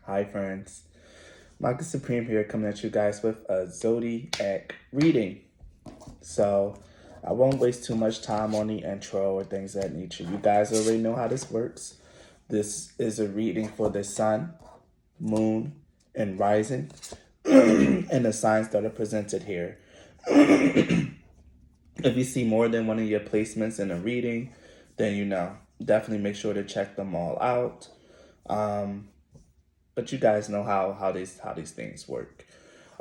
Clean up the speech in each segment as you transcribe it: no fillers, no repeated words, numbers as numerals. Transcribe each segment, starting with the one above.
Hi friends, Michael Supreme here coming at you guys with a zodiac reading. So I won't waste too much time on the intro or things of that nature. You guys already know how this works. This is a reading for the sun, moon, and rising and the signs that are presented here. If you see more than one of your placements in a reading, then definitely make sure to check them all out. But you guys know how these things work.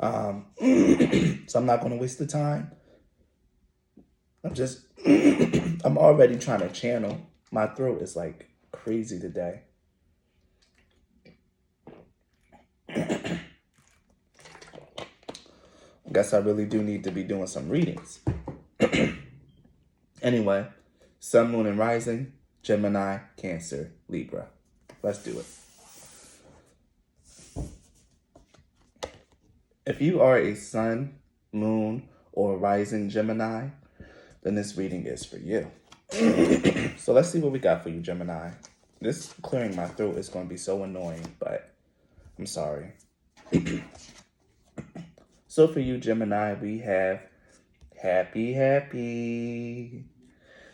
So I'm not going to waste the time. I'm already trying to channel. My throat is like crazy today. I guess I really do need to be doing some readings. Anyway, sun, moon, and rising, Gemini, Cancer, Libra. Let's do it. If you are a sun, moon, or rising Gemini, then this reading is for you. So let's see what we got for you, Gemini. This clearing my throat is going to be so annoying, but I'm sorry. So for you, Gemini, we have happy.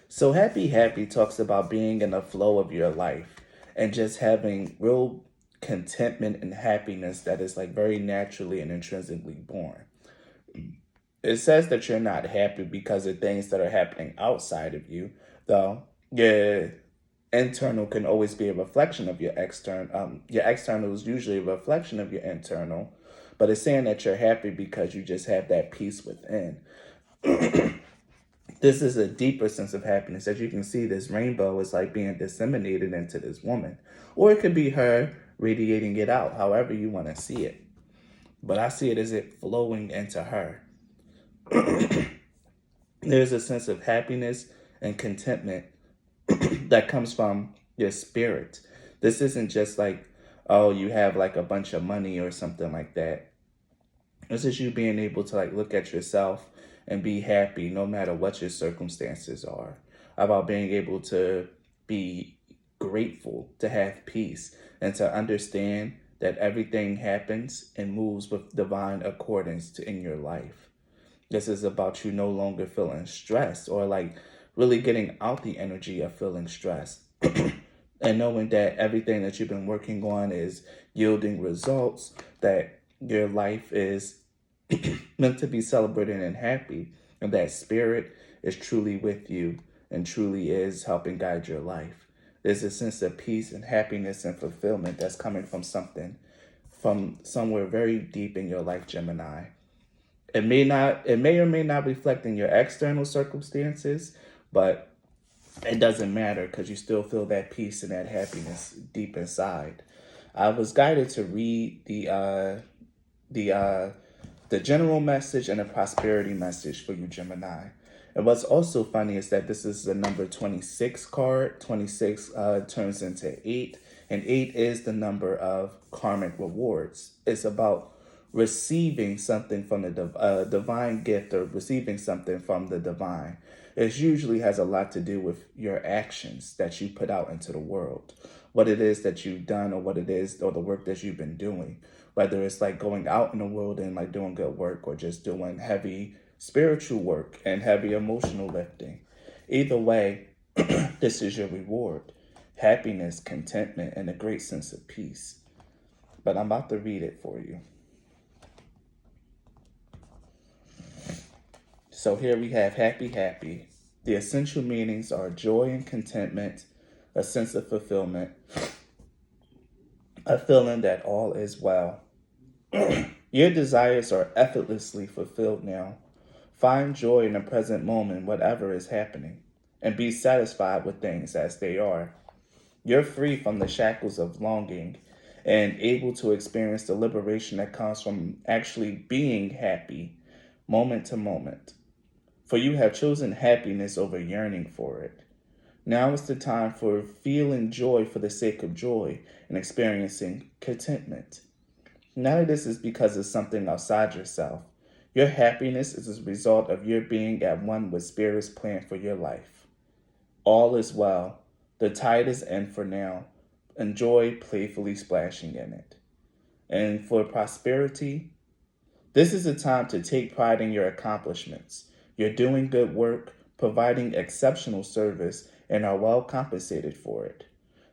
So happy talks about being in the flow of your life and just having real contentment and happiness that is like very naturally and intrinsically born. It says that you're not happy because of things that are happening outside of you, though your internal can always be a reflection of your external. Your external is usually a reflection of your internal, but it's saying that you're happy because you just have that peace within. This is a deeper sense of happiness. As you can see, this rainbow is like being disseminated into this woman, or it could be her radiating it out, however you want to see it. But I see it as it flowing into her. There's a sense of happiness and contentment that comes from your spirit. This isn't just like, oh, you have like a bunch of money or something like that. This is you being able to like look at yourself and be happy no matter what your circumstances are. About being able to be grateful, to have peace, and to understand that everything happens and moves with divine accordance in your life. This is about you no longer feeling stressed or like really getting out the energy of feeling stressed and knowing that everything that you've been working on is yielding results, that your life is meant to be celebrated and happy, and that spirit is truly with you and truly is helping guide your life. There's a sense of peace and happiness and fulfillment that's coming from somewhere very deep in your life, Gemini. It may or may not reflect in your external circumstances, but it doesn't matter because you still feel that peace and that happiness deep inside. I was guided to read the general message and the prosperity message for you, Gemini. And what's also funny is that this is the number 26 card. 26 turns into 8, and 8 is the number of karmic rewards. It's about receiving something from the divine gift, or receiving something from the divine. It usually has a lot to do with your actions that you put out into the world, what it is that you've done, or what it is, or the work that you've been doing, whether it's like going out in the world and like doing good work, or just doing heavy spiritual work and heavy emotional lifting. Either way, this is your reward: happiness, contentment, and a great sense of peace. But I'm about to read it for you. So here we have happy. The essential meanings are joy and contentment, a sense of fulfillment, a feeling that all is well. Your desires are effortlessly fulfilled now. Find joy in the present moment, whatever is happening, and be satisfied with things as they are. You're free from the shackles of longing and able to experience the liberation that comes from actually being happy moment to moment. For you have chosen happiness over yearning for it. Now is the time for feeling joy for the sake of joy and experiencing contentment. None of this is because of something outside yourself. Your happiness is a result of your being at one with Spirit's plan for your life. All is well. The tide is in for now. Enjoy playfully splashing in it. And for prosperity, this is a time to take pride in your accomplishments. You're doing good work, providing exceptional service, and are well compensated for it.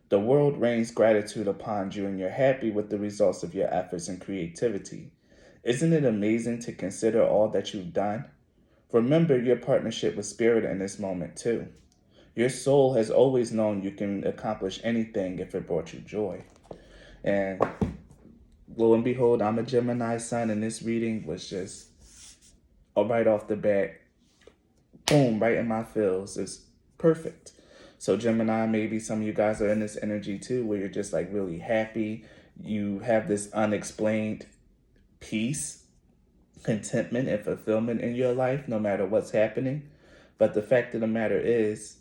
The world rains gratitude upon you, and you're happy with the results of your efforts and creativity. Isn't it amazing to consider all that you've done? Remember your partnership with Spirit in this moment, too. Your soul has always known you can accomplish anything if it brought you joy. And lo and behold, I'm a Gemini sun, and this reading was just right off the bat, boom, right in my feels. It's perfect. So Gemini, maybe some of you guys are in this energy too, where you're just like really happy. You have this unexplained peace, contentment, and fulfillment in your life, no matter what's happening. But the fact of the matter is,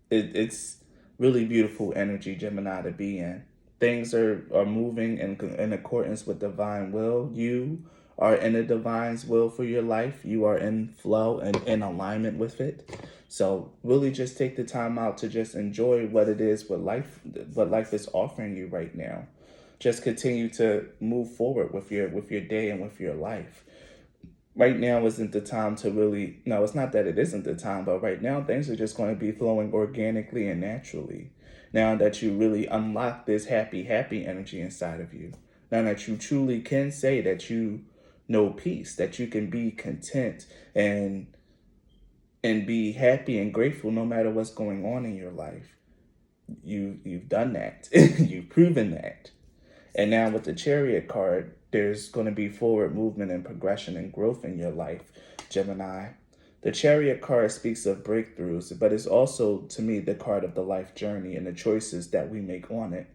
it's really beautiful energy, Gemini, to be in. Things are moving in accordance with divine will. You are in a divine's will for your life. You are in flow and in alignment with it. So really just take the time out to just enjoy what it is, what life is offering you right now. Just continue to move forward with your day and with your life. Right now isn't the time to really, no, it's not that it isn't the time, but right now things are just going to be flowing organically and naturally. Now that you really unlock this happy energy inside of you. Now that you truly can say that you know peace, that you can be content and be happy and grateful no matter what's going on in your life. You've done that. You've proven that. And now with the Chariot card, there's going to be forward movement and progression and growth in your life, Gemini. The Chariot card speaks of breakthroughs, but it's also, to me, the card of the life journey and the choices that we make on it.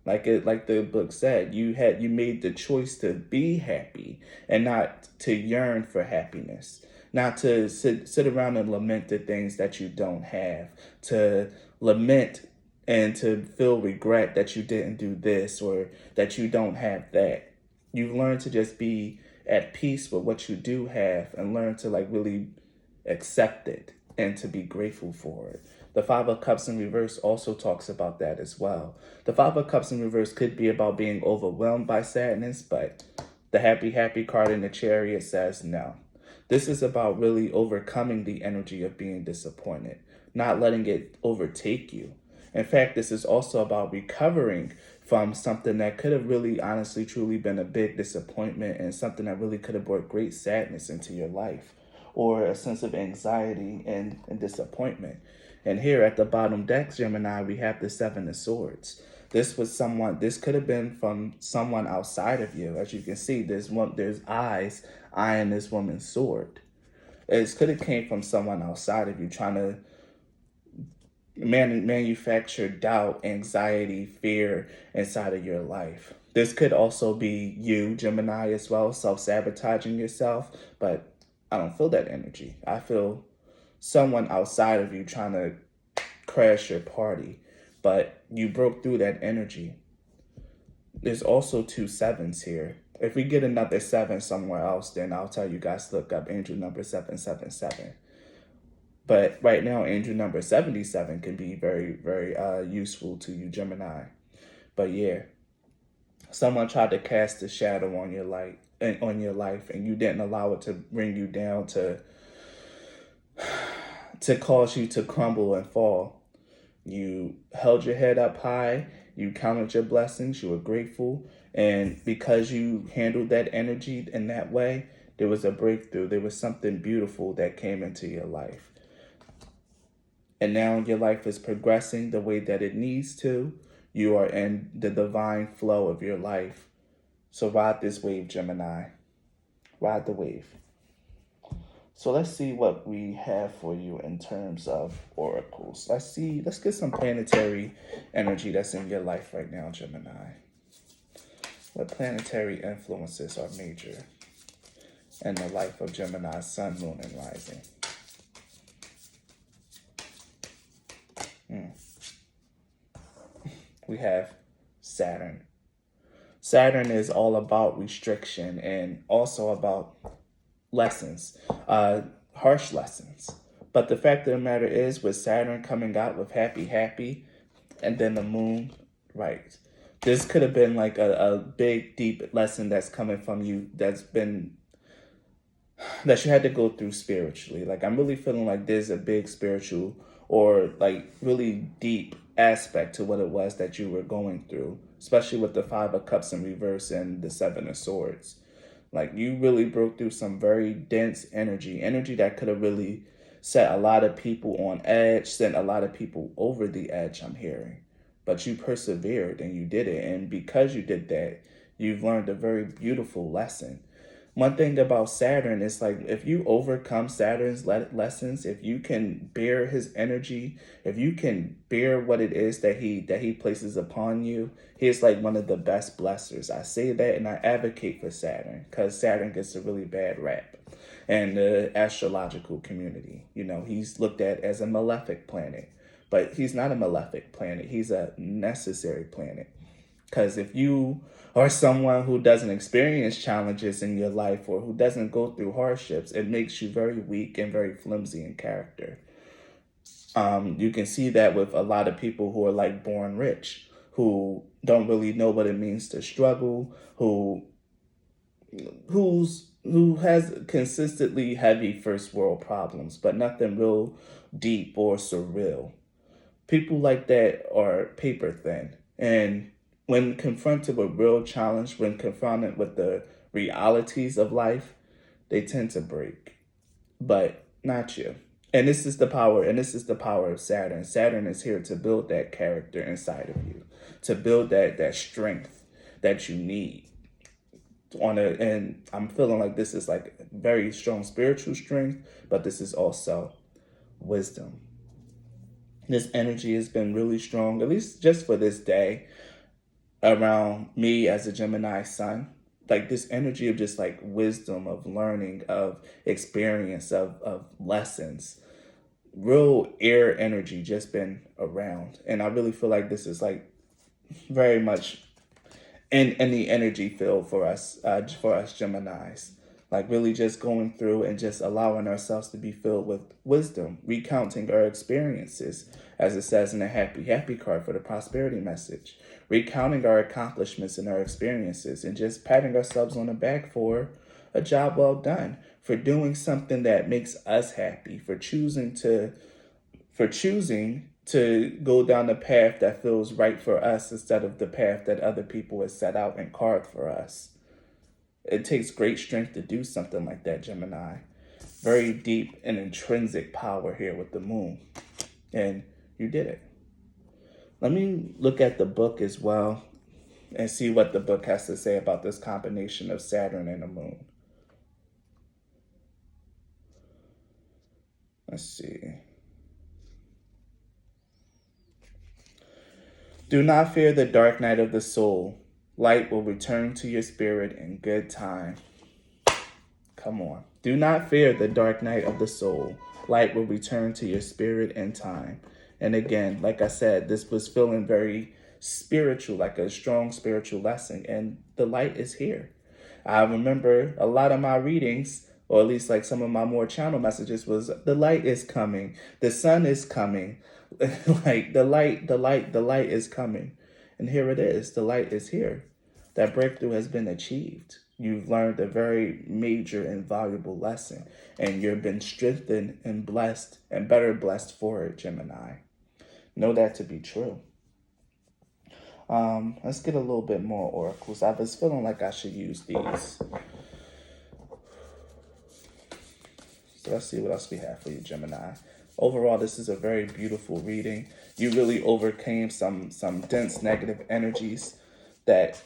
Like the book said, you made the choice to be happy and not to yearn for happiness, not to sit around and lament the things that you don't have, to lament and to feel regret that you didn't do this or that you don't have that. You've learned to just be at peace with what you do have and learn to like really accept it and to be grateful for it. The Five of Cups in reverse also talks about that as well. The Five of Cups in reverse could be about being overwhelmed by sadness, but the happy card in the Chariot says no. This is about really overcoming the energy of being disappointed, not letting it overtake you. In fact, this is also about recovering from something that could have really, honestly, truly been a big disappointment and something that really could have brought great sadness into your life or a sense of anxiety and disappointment. And here at the bottom deck, Gemini, we have the Seven of Swords. This could have been from someone outside of you. As you can see, there's eyes eyeing this woman's sword. It could have came from someone outside of you trying to manufacture doubt, anxiety, fear inside of your life. This could also be you, Gemini, as well, self-sabotaging yourself, but I don't feel that energy. I feel someone outside of you trying to crash your party, but you broke through that energy. There's also two sevens here. If we get another seven somewhere else, then I'll tell you guys to look up angel number 777. But right now, angel number 77 can be very, very useful to you, Gemini. But yeah, someone tried to cast a shadow on your life, and you didn't allow it to bring you down to cause you to crumble and fall. You held your head up high. You counted your blessings. You were grateful, and because you handled that energy in that way, there was a breakthrough. There was something beautiful that came into your life. And now your life is progressing the way that it needs to. You are in the divine flow of your life. So ride this wave, Gemini. Ride the wave. So let's see what we have for you in terms of oracles. Let's get some planetary energy that's in your life right now, Gemini. What planetary influences are major in the life of Gemini, Sun, Moon, and Rising? We have Saturn. Saturn is all about restriction and also about lessons, harsh lessons. But the fact of the matter is, with Saturn coming out with happy, and then the moon, right? This could have been like a big, deep lesson that's coming from you that you had to go through spiritually. Like, I'm really feeling like there's a big spiritual or like really deep aspect to what it was that you were going through, especially with the Five of Cups in reverse and the Seven of Swords. Like, you really broke through some very dense energy that could have really set a lot of people on edge, sent a lot of people over the edge, I'm hearing. But you persevered and you did it. And because you did that, you've learned a very beautiful lesson. One thing about Saturn is like, if you overcome Saturn's lessons, if you can bear his energy, if you can bear what it is that he places upon you, he is like one of the best blessers. I say that and I advocate for Saturn because Saturn gets a really bad rap in the astrological community. You know, he's looked at as a malefic planet, but he's not a malefic planet. He's a necessary planet. Because if you are someone who doesn't experience challenges in your life or who doesn't go through hardships, it makes you very weak and very flimsy in character. You can see that with a lot of people who are like born rich, who don't really know what it means to struggle, who has consistently heavy first world problems, but nothing real deep or surreal. People like that are paper thin. And when confronted with real challenge, when confronted with the realities of life, they tend to break. But not you. And this is the power of Saturn. Saturn is here to build that character inside of you, to build that strength that you need. And I'm feeling like this is like very strong spiritual strength, but this is also wisdom. This energy has been really strong, at least just for this day, around me as a Gemini sun. Like this energy of just like wisdom, of learning, of experience, of lessons. Real air energy just been around. And I really feel like this is like very much in the energy field for us Geminis. Like really just going through and just allowing ourselves to be filled with wisdom, recounting our experiences, as it says in the happy card for the prosperity message, recounting our accomplishments and our experiences, and just patting ourselves on the back for a job well done, for doing something that makes us happy, for choosing to go down the path that feels right for us instead of the path that other people have set out and carved for us. It takes great strength to do something like that, Gemini. Very deep and intrinsic power here with the moon. And you did it. Let me look at the book as well and see what the book has to say about this combination of Saturn and the moon. Let's see. Do not fear the dark night of the soul. Light will return to your spirit in good time. Come on. Do not fear the dark night of the soul. Light will return to your spirit in time. And again, like I said, this was feeling very spiritual, like a strong spiritual lesson. And the light is here. I remember a lot of my readings, or at least like some of my more channel messages, was the light is coming. The sun is coming. Like the light is coming. And here it is. The light is here. That breakthrough has been achieved. You've learned a very major and valuable lesson. And you've been strengthened and blessed and better blessed for it, Gemini. Know that to be true. Let's get a little bit more oracles. I was feeling like I should use these. So let's see what else we have for you, Gemini. Overall, this is a very beautiful reading. You really overcame some dense negative energies that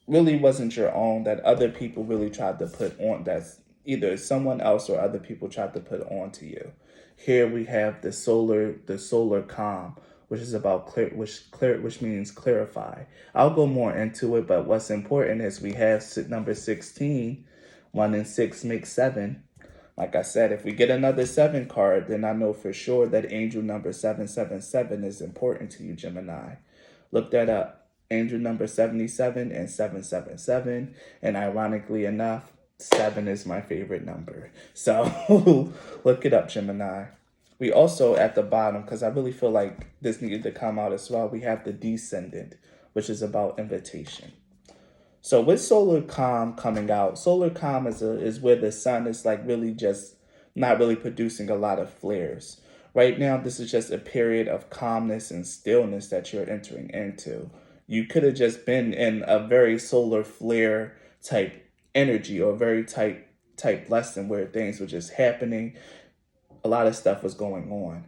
really wasn't your own, that other people really tried to put on, that's either someone else or other people tried to put onto you. Here we have the solar calm, which is about which means clarify. I'll go more into it, but what's important is we have number 16. 1 and 6 make 7. Like I said, if we get another 7 card, then I know for sure that angel number 777 is important to you, Gemini. Look that up. Angel number 77 and 777. And ironically enough, 7 is my favorite number. So look it up, Gemini. We also at the bottom, because I really feel like this needed to come out as well, we have the descendant, which is about invitation. So with solar calm coming out, solar calm is where the sun is like really just not really producing a lot of flares. Right now, this is just a period of calmness and stillness that you're entering into. You could have just been in a very solar flare type energy, or very type lesson where things were just happening. A lot of stuff was going on.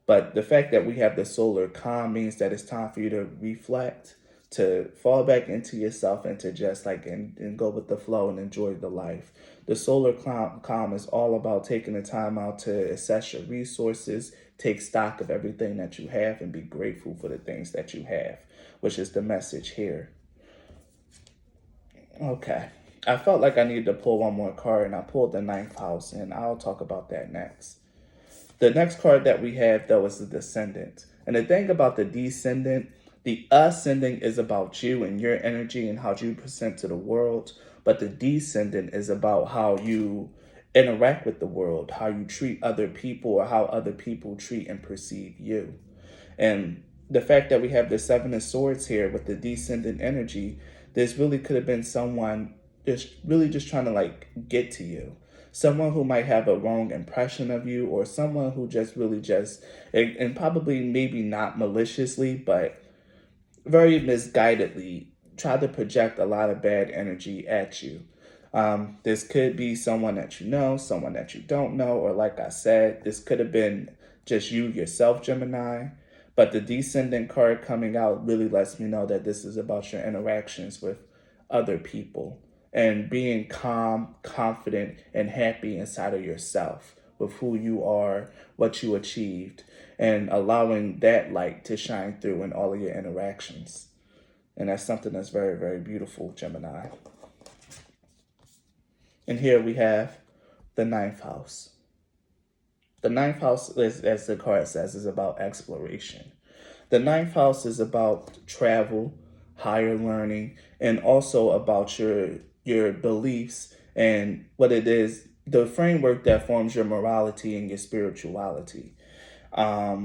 But the fact that we have the solar calm means that it's time for you to reflect, to fall back into yourself, and to just like and go with the flow and enjoy the life. The solar calm is all about taking the time out to assess your resources, take stock of everything that you have, and be grateful for the things that you have, which is the message here. Okay. I felt like I needed to pull one more card, and I pulled the ninth house, and I'll talk about that next. The next card that we have, though, is the Descendant. And the thing about the Descendant, the Ascendant is about you and your energy and how you present to the world. But the Descendant is about how you interact with the world, how you treat other people, or how other people treat and perceive you. And the fact that we have the Seven of Swords here with the Descendant energy, this really could have been someone just trying to like get to you. Someone who might have a wrong impression of you, or someone who just really just, and probably maybe not maliciously, but very misguidedly try to project a lot of bad energy at you. This could be someone that you know, someone that you don't know, or like I said, this could have been just you yourself, Gemini. But the Descendant card coming out really lets me know that this is about your interactions with other people and being calm, confident, and happy inside of yourself with who you are, what you achieved, and allowing that light to shine through in all of your interactions. And that's something that's very, very beautiful, Gemini. And here we have the ninth house. The ninth house, as the card says, is about exploration. The ninth house is about travel, higher learning, and also about your beliefs and what it is, the framework that forms your morality and your spirituality. A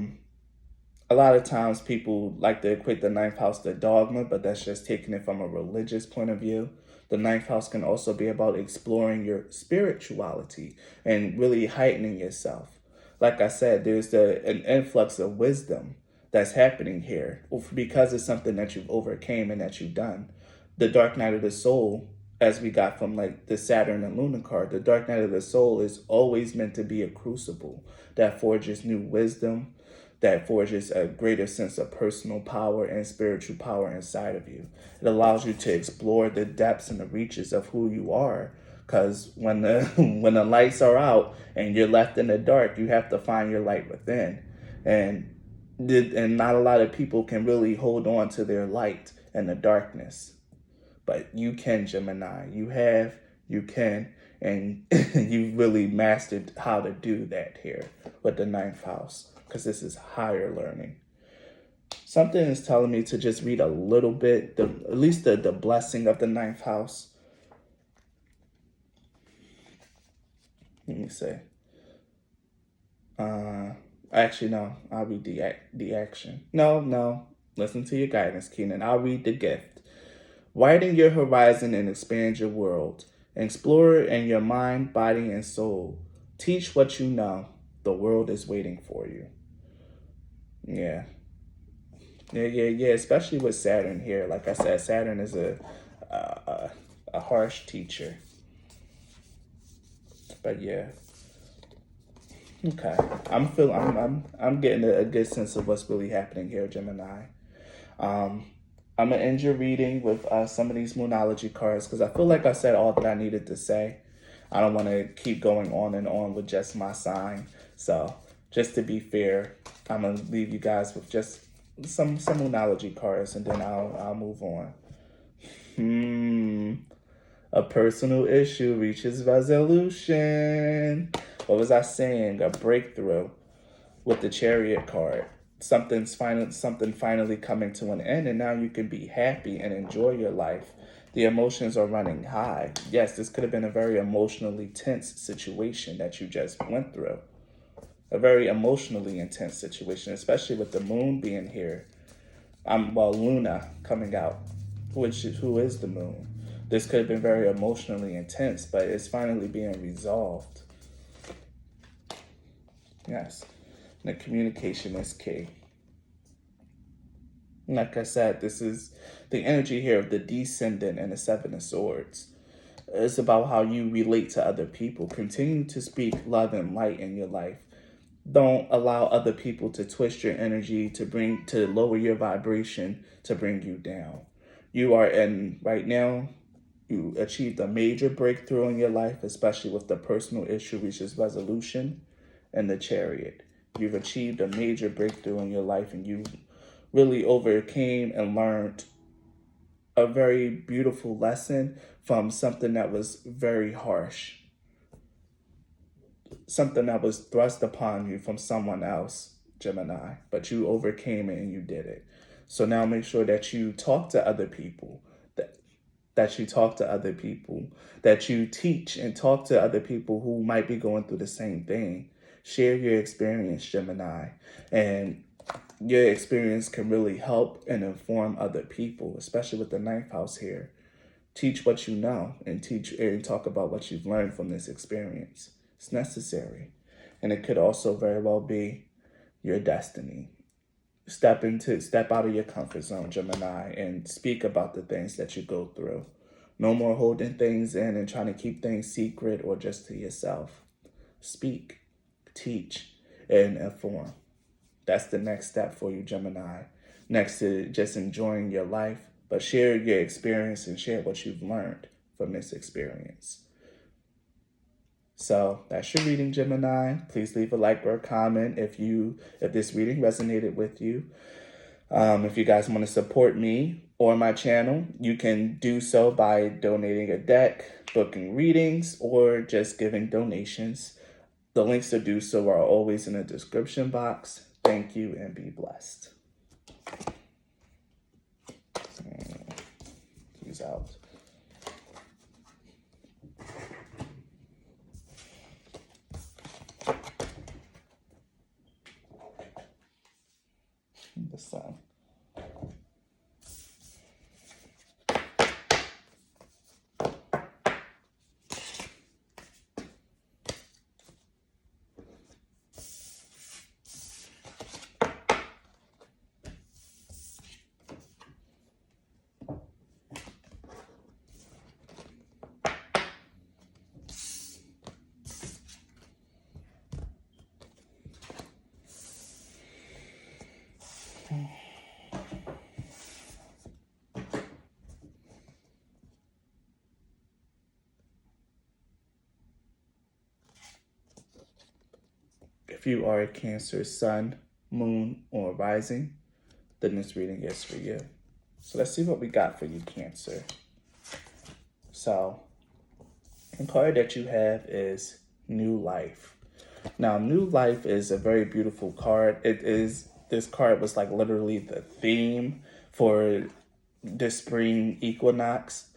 lot of times people like to equate the ninth house to dogma, but that's just taking it from a religious point of view. The ninth house can also be about exploring your spirituality and really heightening yourself. Like I said, there's an influx of wisdom that's happening here because it's something that you've overcame and that you've done. The Dark Night of the Soul, as we got from like the Saturn and Luna card, the Dark Night of the Soul is always meant to be a crucible that forges new wisdom, that forges a greater sense of personal power and spiritual power inside of you. It allows you to explore the depths and the reaches of who you are. Because when the when the lights are out and you're left in the dark, you have to find your light within. And not a lot of people can really hold on to their light in the darkness. But you can, Gemini. You can, and you've really mastered how to do that here with the ninth house, because this is higher learning. Something is telling me to just read a little bit, at least the blessing of the ninth house. Let me see. Actually, no. I'll read the action. No. Listen to your guidance, Keenan. I'll read the gift. Widen your horizon and expand your world. Explore in your mind, body, and soul. Teach what you know. The world is waiting for you. Yeah. Especially with Saturn here. Like I said, Saturn is a harsh teacher. But yeah. Okay. I'm getting a good sense of what's really happening here, Gemini. I'm going to end your reading with some of these Moonology cards because I feel like I said all that I needed to say. I don't want to keep going on and on with just my sign. So just to be fair, I'm going to leave you guys with just some Moonology cards, and then I'll move on. A personal issue reaches resolution. What was I saying? A breakthrough with the Chariot card. Something finally coming to an end, and now you can be happy and enjoy your life. The emotions are running high. Yes, this could have been a very emotionally tense situation that you just went through. A very emotionally intense situation, especially with the moon being here. Luna coming out, who is the moon. This could have been very emotionally intense, but it's finally being resolved. Yes, the communication is key. Like I said, this is the energy here of the descendant and the Seven of Swords. It's about how you relate to other people. Continue to speak love and light in your life. Don't allow other people to twist your energy, to lower your vibration, to bring you down. You are in right now. You achieved a major breakthrough in your life, especially with the personal issue, which is resolution, and the Chariot. You've achieved a major breakthrough in your life, and you really overcame and learned a very beautiful lesson from something that was very harsh, something that was thrust upon you from someone else, Gemini, but you overcame it and you did it. So now make sure that you talk to other people, that you talk to other people, that you teach and talk to other people who might be going through the same thing. Share your experience, Gemini, and your experience can really help and inform other people, especially with the ninth house here. Teach what you know and teach and talk about what you've learned from this experience. It's necessary. And it could also very well be your destiny. Step out of your comfort zone, Gemini, and speak about the things that you go through. No more holding things in and trying to keep things secret or just to yourself. Speak, teach, and inform. That's the next step for you, Gemini. Next to just enjoying your life, but share your experience and share what you've learned from this experience. So that's your reading, Gemini. Please leave a like or a comment if this reading resonated with you. If you guys want to support me or my channel, you can do so by donating a deck, booking readings, or just giving donations. The links to do so are always in the description box. Thank you and be blessed. He's out. The sun. If you are a Cancer sun, moon, or rising, then this reading is for you. So let's see what we got for you, Cancer. So the card that you have is New Life. Now, New Life is a very beautiful card. This card was like literally the theme for the spring equinox,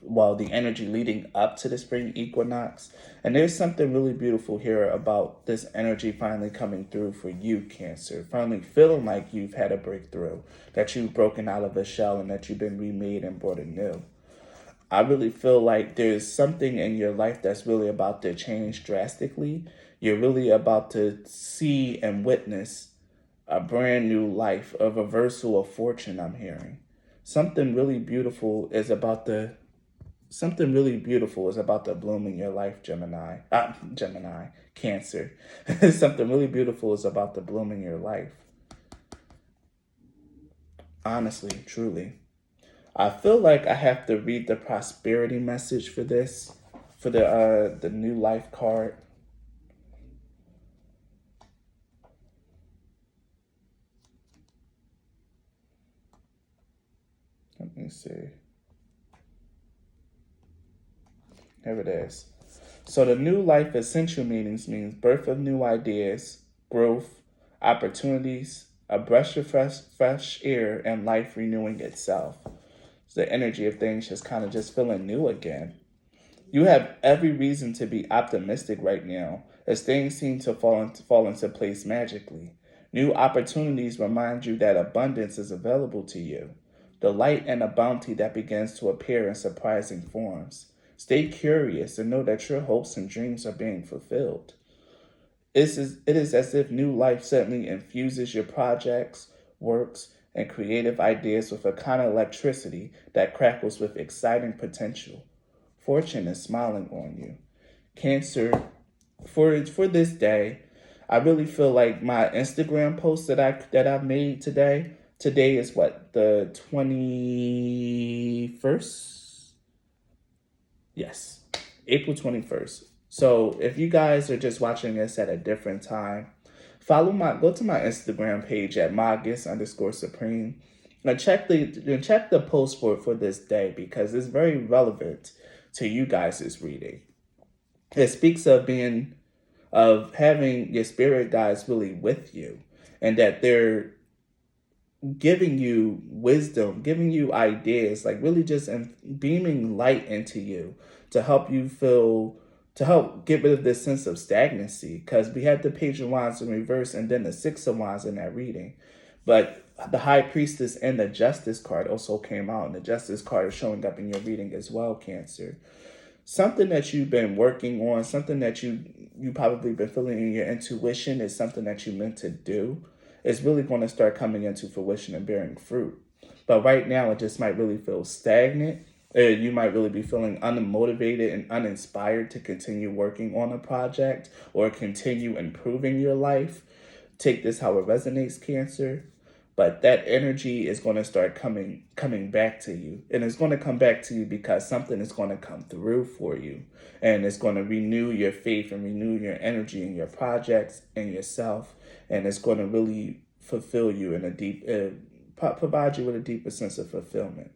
the energy leading up to the spring equinox. And there's something really beautiful here about this energy finally coming through for you, Cancer. Finally feeling like you've had a breakthrough, that you've broken out of a shell and that you've been remade and brought anew. I really feel like there's something in your life that's really about to change drastically. You're really about to see and witness a brand new life, a reversal of fortune, I'm hearing. Something really beautiful is about to bloom in your life, Cancer. Something really beautiful is about to bloom in your life. Honestly, truly. I feel like I have to read the prosperity message for this, for the New Life card. Let me see. Here it is. So the New Life essential meanings means birth of new ideas, growth, opportunities, a breath of fresh air, and life renewing itself. So the energy of things just kind of just feeling new again. You have every reason to be optimistic right now, as things seem to fall into place magically. New opportunities remind you that abundance is available to you. The light and the bounty that begins to appear in surprising forms. Stay curious and know that your hopes and dreams are being fulfilled. It is as if new life suddenly infuses your projects, works, and creative ideas with a kind of electricity that crackles with exciting potential. Fortune is smiling on you. Cancer, for this day, I really feel like my Instagram post that I made today. Today is what, the 21st? Yes, April 21st. So if you guys are just watching this at a different time, go to my Instagram page at Magus_Supreme and check the post for this day, because it's very relevant to you guys' reading. It speaks of having your spirit guides really with you, and that they're giving you wisdom, giving you ideas, like really just beaming light into you to help get rid of this sense of stagnancy. Because we had the Page of Wands in reverse and then the Six of Wands in that reading. But the High Priestess and the Justice card also came out, and the Justice card is showing up in your reading as well, Cancer. Something that you've been working on, something that you probably been feeling in your intuition is something that you meant to do, is really going to start coming into fruition and bearing fruit. But right now, it just might really feel stagnant. You might really be feeling unmotivated and uninspired to continue working on a project or continue improving your life. Take this how it resonates, Cancer. But that energy is going to start coming back to you. And it's going to come back to you because something is going to come through for you. And it's going to renew your faith and renew your energy in your projects and yourself. And it's going to really fulfill you provide you with a deeper sense of fulfillment.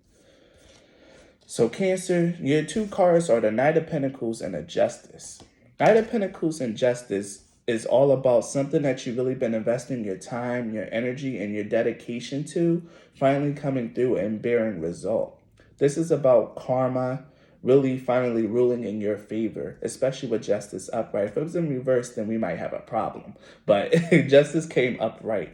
So Cancer, your two cards are the Knight of Pentacles and the Justice. Knight of Pentacles and Justice is all about something that you've really been investing your time, your energy, and your dedication to finally coming through and bearing result. This is about karma really finally ruling in your favor, especially with Justice upright. If it was in reverse, then we might have a problem. But Justice came upright.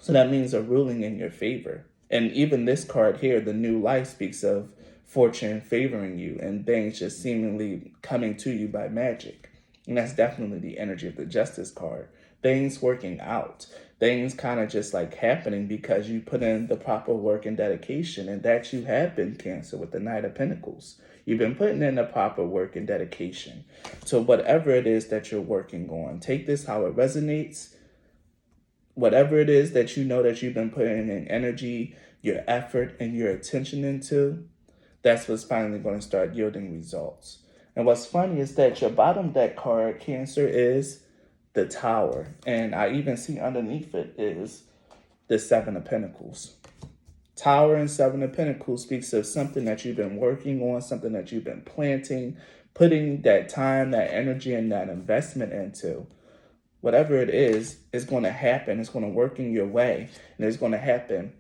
So that means a ruling in your favor. And even this card here, the New Life, speaks of fortune favoring you and things just seemingly coming to you by magic. And that's definitely the energy of the Justice card. Things working out. Things kind of just like happening because you put in the proper work and dedication. And that you have been, Cancer, with the Knight of Pentacles. You've been putting in the proper work and dedication to whatever it is that you're working on. Take this how it resonates. Whatever it is that you know that you've been putting in energy, your effort, and your attention into, that's what's finally going to start yielding results. And what's funny is that your bottom deck card, Cancer, is the Tower. And I even see underneath it is the Seven of Pentacles. Tower and Seven of Pentacles speaks of something that you've been working on, something that you've been planting, putting that time, that energy, and that investment into. Whatever it is going to happen. It's going to work in your way. And it's going to happen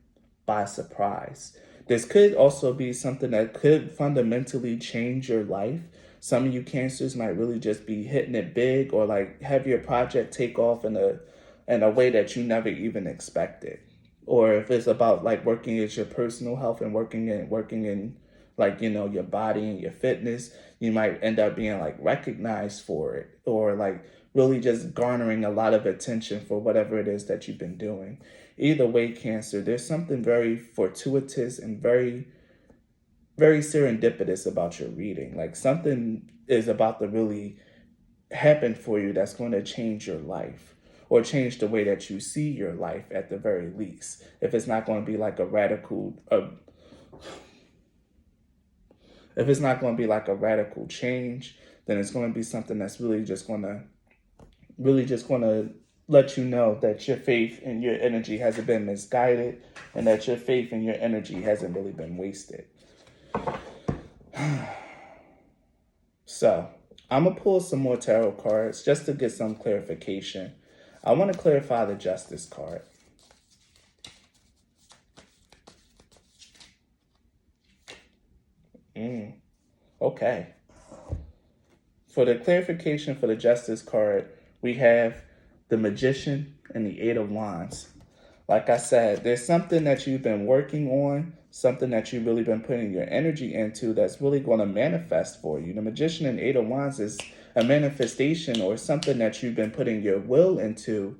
by surprise. This could also be something that could fundamentally change your life. Some of you Cancers might really just be hitting it big, or like have your project take off in a way that you never even expected. Or if it's about like working as your personal health and working in like, your body and your fitness, you might end up being like recognized for it, or like really just garnering a lot of attention for whatever it is that you've been doing. Either way, Cancer, there's something very fortuitous and very, very serendipitous about your reading. Like something is about to really happen for you that's going to change your life, or change the way that you see your life at the very least. If it's not going to be like a radical change, then it's going to be something that's really just going to let you know that your faith and your energy hasn't been misguided, and that your faith and your energy hasn't really been wasted. So I'm going to pull some more tarot cards just to get some clarification. I want to clarify the Justice card. Okay. For the clarification for the Justice card, we have the Magician and the Eight of Wands. Like I said, there's something that you've been working on, something that you've really been putting your energy into that's really going to manifest for you. The Magician and Eight of Wands is a manifestation or something that you've been putting your will into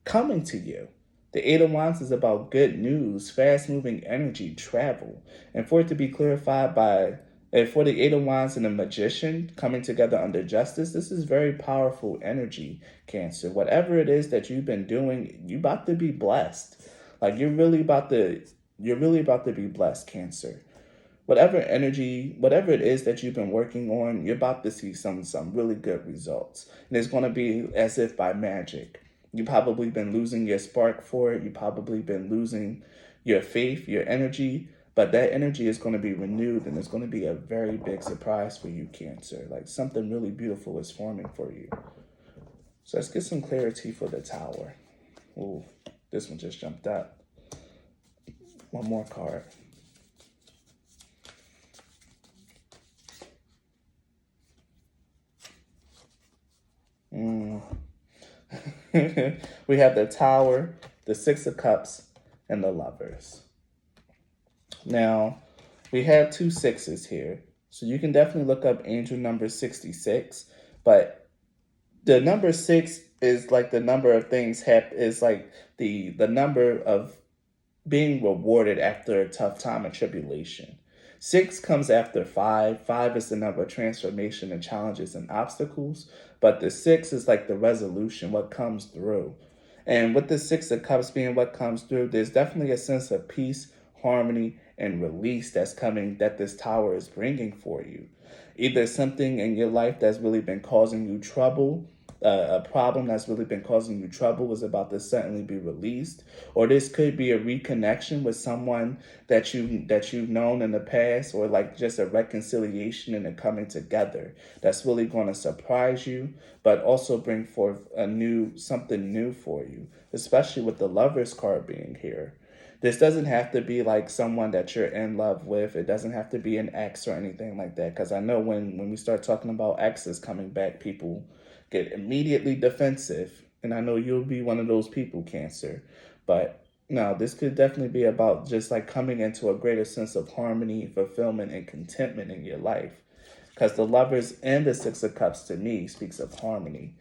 coming to you. The Eight of Wands is about good news, fast-moving energy, travel. And for it to be clarified for the Eight of Wands and the Magician coming together under justice, this is very powerful energy, Cancer. Whatever it is that you've been doing, you're about to be blessed. Like you're really about to be blessed, Cancer. Whatever it is that you've been working on, you're about to see some really good results. And it's going to be as if by magic. You've probably been losing your spark for it. You've probably been losing your faith, your energy. But that energy is going to be renewed, and it's going to be a very big surprise for you, Cancer. Like something really beautiful is forming for you. So let's get some clarity for the Tower. Ooh, this one just jumped up. One more card. We have the Tower, the Six of Cups, and the Lovers. Now, we have 2 sixes here. So you can definitely look up angel number 66. But the number 6 is like the number of things is like the number of being rewarded after a tough time and tribulation. 6 comes after 5. 5 is the number of transformation and challenges and obstacles. But the 6 is like the resolution, what comes through. And with the 6 of Cups being what comes through, there's definitely a sense of peace, harmony, and release that's coming, that this Tower is bringing for you. Either something in your life that's really been causing you trouble, a problem that's really been causing you trouble is about to suddenly be released, or this could be a reconnection with someone that you've known in the past, or like just a reconciliation and a coming together that's really going to surprise you, but also bring forth something new for you, especially with the Lovers card being here. This doesn't have to be like someone that you're in love with. It doesn't have to be an ex or anything like that. Because I know when we start talking about exes coming back, people get immediately defensive. And I know you'll be one of those people, Cancer. But no, this could definitely be about just like coming into a greater sense of harmony, fulfillment, and contentment in your life. Because the Lovers and the Six of Cups to me speaks of harmony.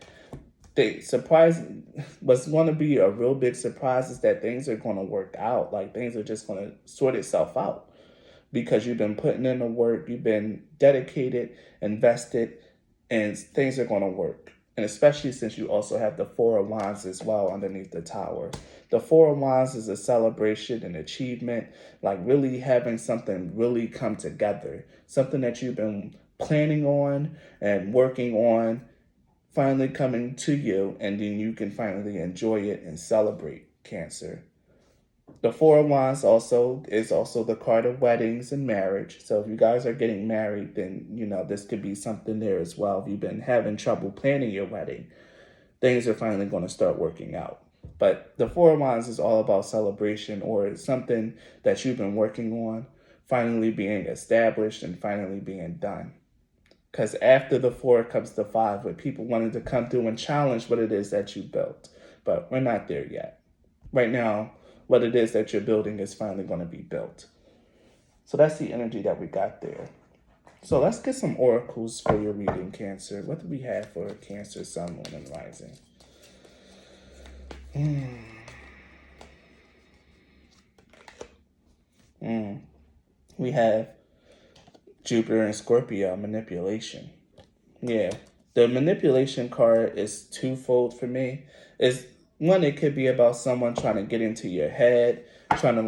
What's going to be a real big surprise is that things are going to work out. Like things are just going to sort itself out because you've been putting in the work, you've been dedicated, invested, and things are going to work. And especially since you also have the Four of Wands as well underneath the Tower. The Four of Wands is a celebration and achievement, like really having something really come together, something that you've been planning on and working on, finally coming to you, and then you can finally enjoy it and celebrate, Cancer. The Four of Wands is also the card of weddings and marriage. So if you guys are getting married, then, this could be something there as well. If you've been having trouble planning your wedding, things are finally going to start working out. But the Four of Wands is all about celebration, or something that you've been working on, finally being established and finally being done. Because after the 4 comes the 5, with people wanting to come through and challenge what it is that you built. But we're not there yet. Right now, what it is that you're building is finally going to be built. So that's the energy that we got there. So let's get some oracles for your reading, Cancer. What do we have for Cancer, Sun, Moon, and Rising? We have Jupiter and Scorpio, manipulation. Yeah, the manipulation card is twofold for me. It's one, it could be about someone trying to get into your head, trying to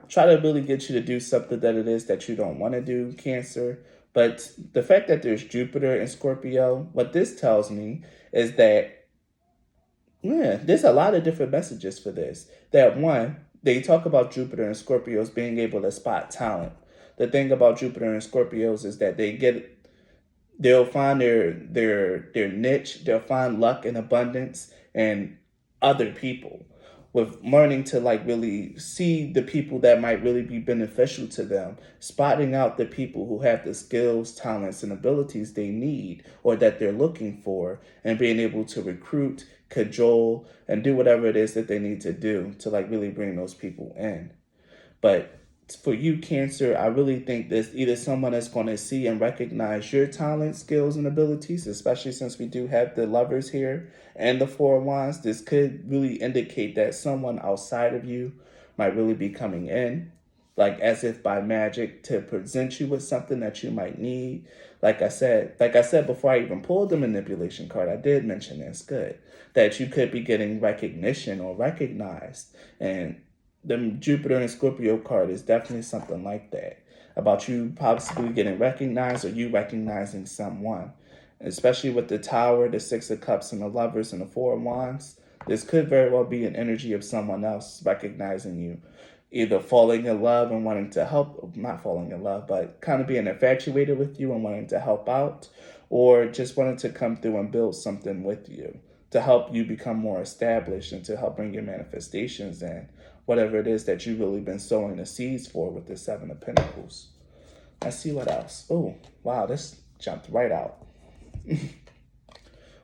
try to really get you to do something that it is that you don't want to do, Cancer. But the fact that there's Jupiter and Scorpio, what this tells me is that, there's a lot of different messages for this. That one, they talk about Jupiter and Scorpios being able to spot talent. The thing about Jupiter and Scorpios is that they'll find their niche, they'll find luck and abundance in other people. with learning to like really see the people that might really be beneficial to them, spotting out the people who have the skills, talents, and abilities they need or that they're looking for, and being able to recruit, cajole, and do whatever it is that they need to do to like really bring those people in. But for you, Cancer, I really think there's either someone that's going to see and recognize your talents, skills, and abilities, especially since we do have the Lovers here and the Four of Wands. This could really indicate that someone outside of you might really be coming in, like as if by magic, to present you with something that you might need. Like I said before I even pulled the manipulation card, I did mention this, good, that you could be getting recognition or recognized. And the Jupiter and Scorpio card is definitely something like that, about you possibly getting recognized or you recognizing someone. Especially with the Tower, the Six of Cups, and the Lovers, and the Four of Wands, this could very well be an energy of someone else recognizing you, either falling in love and wanting to help, not falling in love, but kind of being infatuated with you and wanting to help out, or just wanting to come through and build something with you to help you become more established and to help bring your manifestations in, whatever it is that you've really been sowing the seeds for with the Seven of Pentacles. Let's see what else. Oh, wow, this jumped right out.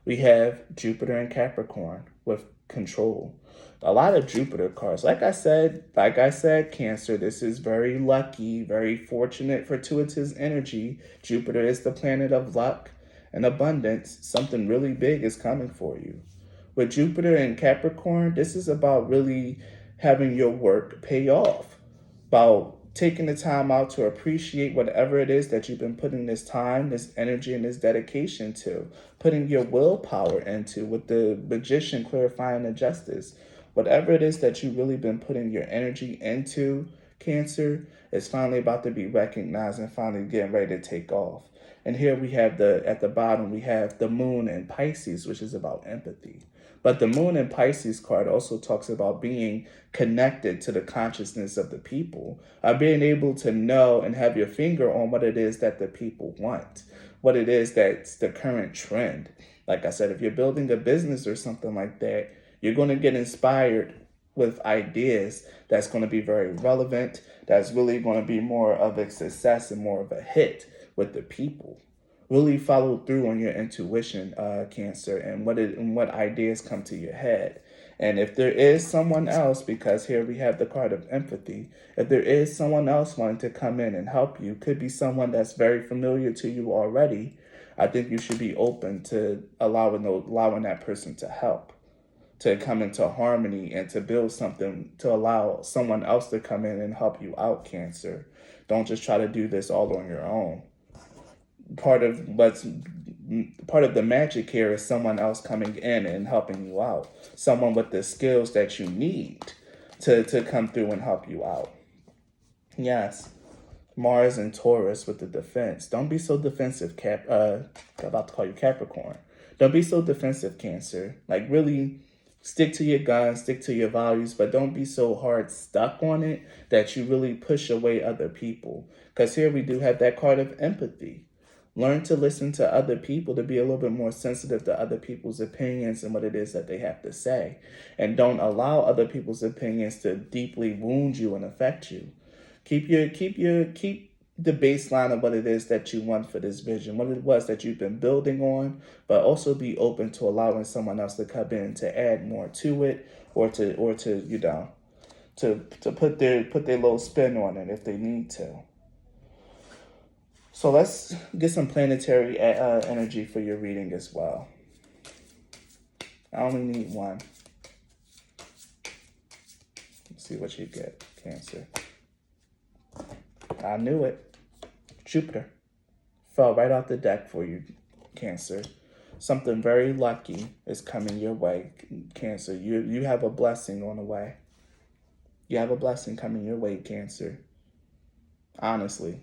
We have Jupiter and Capricorn with control. A lot of Jupiter cards. Like I said, Cancer, this is very lucky, very fortunate, fortuitous energy. Jupiter is the planet of luck and abundance. Something really big is coming for you. With Jupiter and Capricorn, this is about really having your work pay off, about taking the time out to appreciate whatever it is that you've been putting this time, this energy, and this dedication to, putting your willpower into, with the Magician clarifying the justice. Whatever it is that you've really been putting your energy into, Cancer, is finally about to be recognized and finally getting ready to take off. And here we have at the bottom, we have the Moon in Pisces, which is about empathy. But the Moon in Pisces card also talks about being connected to the consciousness of the people, being able to know and have your finger on what it is that the people want, what it is that's the current trend. Like I said, if you're building a business or something like that, you're going to get inspired with ideas that's going to be very relevant, that's really going to be more of a success and more of a hit with the people. Really follow through on your intuition, Cancer, and what ideas come to your head. And if there is someone else, because here we have the card of empathy, if there is someone else wanting to come in and help you, could be someone that's very familiar to you already, I think you should be open to allowing that person to help, to come into harmony and to build something, to allow someone else to come in and help you out, Cancer. Don't just try to do this all on your own. Part of the magic here is someone else coming in and helping you out. Someone with the skills that you need to come through and help you out. Yes. Mars and Taurus with the defense. Don't be so defensive, I'm about to call you Capricorn. Don't be so defensive, Cancer. Like, really stick to your guns, stick to your values, but don't be so hard stuck on it that you really push away other people. Because here we do have that card of empathy. Learn to listen to other people, to be a little bit more sensitive to other people's opinions and what it is that they have to say. And don't allow other people's opinions to deeply wound you and affect you. Keep the baseline of what it is that you want for this vision, what it was that you've been building on, but also be open to allowing someone else to come in to add more to it, or to put their little spin on it if they need to. So let's get some planetary energy for your reading as well. I only need one. Let's see what you get, Cancer. I knew it. Jupiter fell right off the deck for you, Cancer. Something very lucky is coming your way, Cancer. You have a blessing on the way. You have a blessing coming your way, Cancer. Honestly.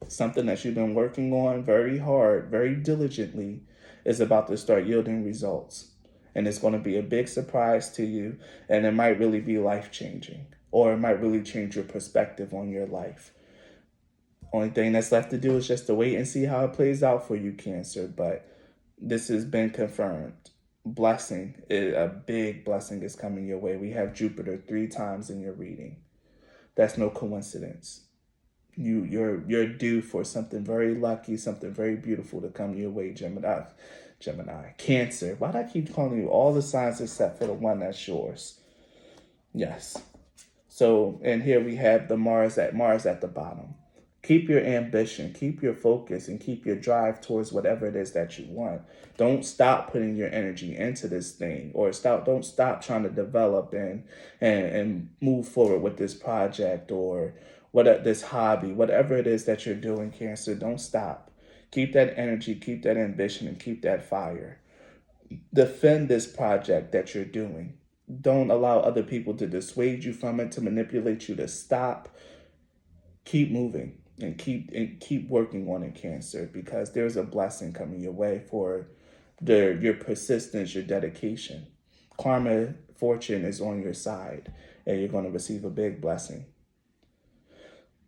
Something that you've been working on very hard, very diligently, is about to start yielding results. And it's going to be a big surprise to you, and it might really be life-changing, or it might really change your perspective on your life. Only thing that's left to do is just to wait and see how it plays out for you, Cancer, but this has been confirmed. blessing, a big blessing is coming your way. We have Jupiter 3 times in your reading. That's no coincidence. You're due for something very lucky, something very beautiful to come your way, Gemini, Cancer. Why do I keep calling you all the signs except for the one that's yours? Yes. So, and here we have the Mars at the bottom. Keep your ambition, keep your focus, and keep your drive towards whatever it is that you want. Don't stop putting your energy into this thing, or don't stop trying to develop and move forward with this project or this hobby, whatever it is that you're doing, Cancer. Don't stop. Keep that energy, keep that ambition, and keep that fire. Defend this project that you're doing. Don't allow other people to dissuade you from it, to manipulate you to stop. Keep moving and keep working on it, Cancer, because there's a blessing coming your way for your persistence, your dedication. Karma, fortune is on your side, and you're going to receive a big blessing.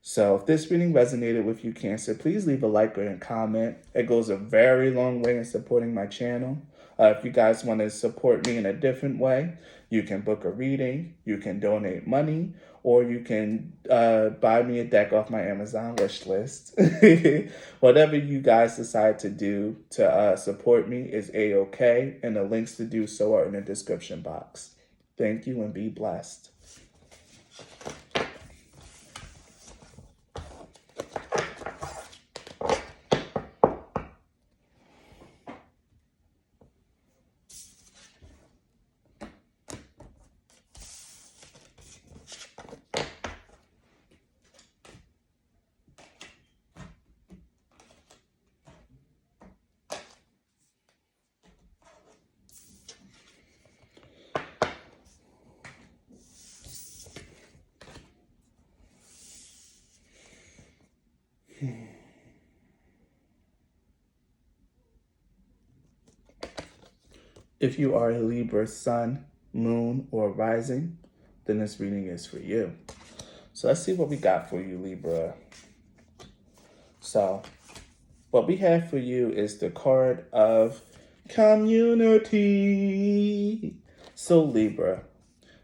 So if this reading resonated with you, Cancer, please leave a like or a comment. It goes a very long way in supporting my channel. If you guys want to support me in a different way, you can book a reading, you can donate money, or you can buy me a deck off my Amazon wish list. Whatever you guys decide to do to support me is A-OK, and the links to do so are in the description box. Thank you and be blessed. If you are a Libra sun, moon, or rising, then this reading is for you. So let's see what we got for you, Libra. So what we have for you is the card of community. So Libra,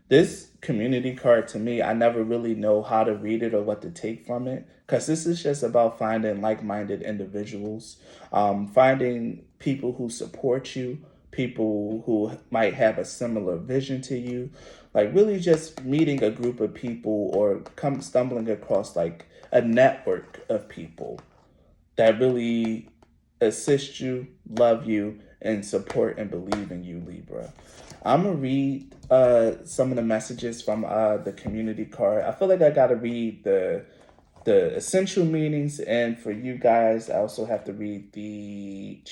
this community card, to me, I never really know how to read it or what to take from it, because this is just about finding like-minded individuals, finding people who support you, people who might have a similar vision to you, like really just meeting a group of people or stumbling across like a network of people that really assist you, love you, and support and believe in you, Libra. I'm going to read some of the messages from the community card. I feel like I got to read the essential meanings, and for you guys, I also have to read the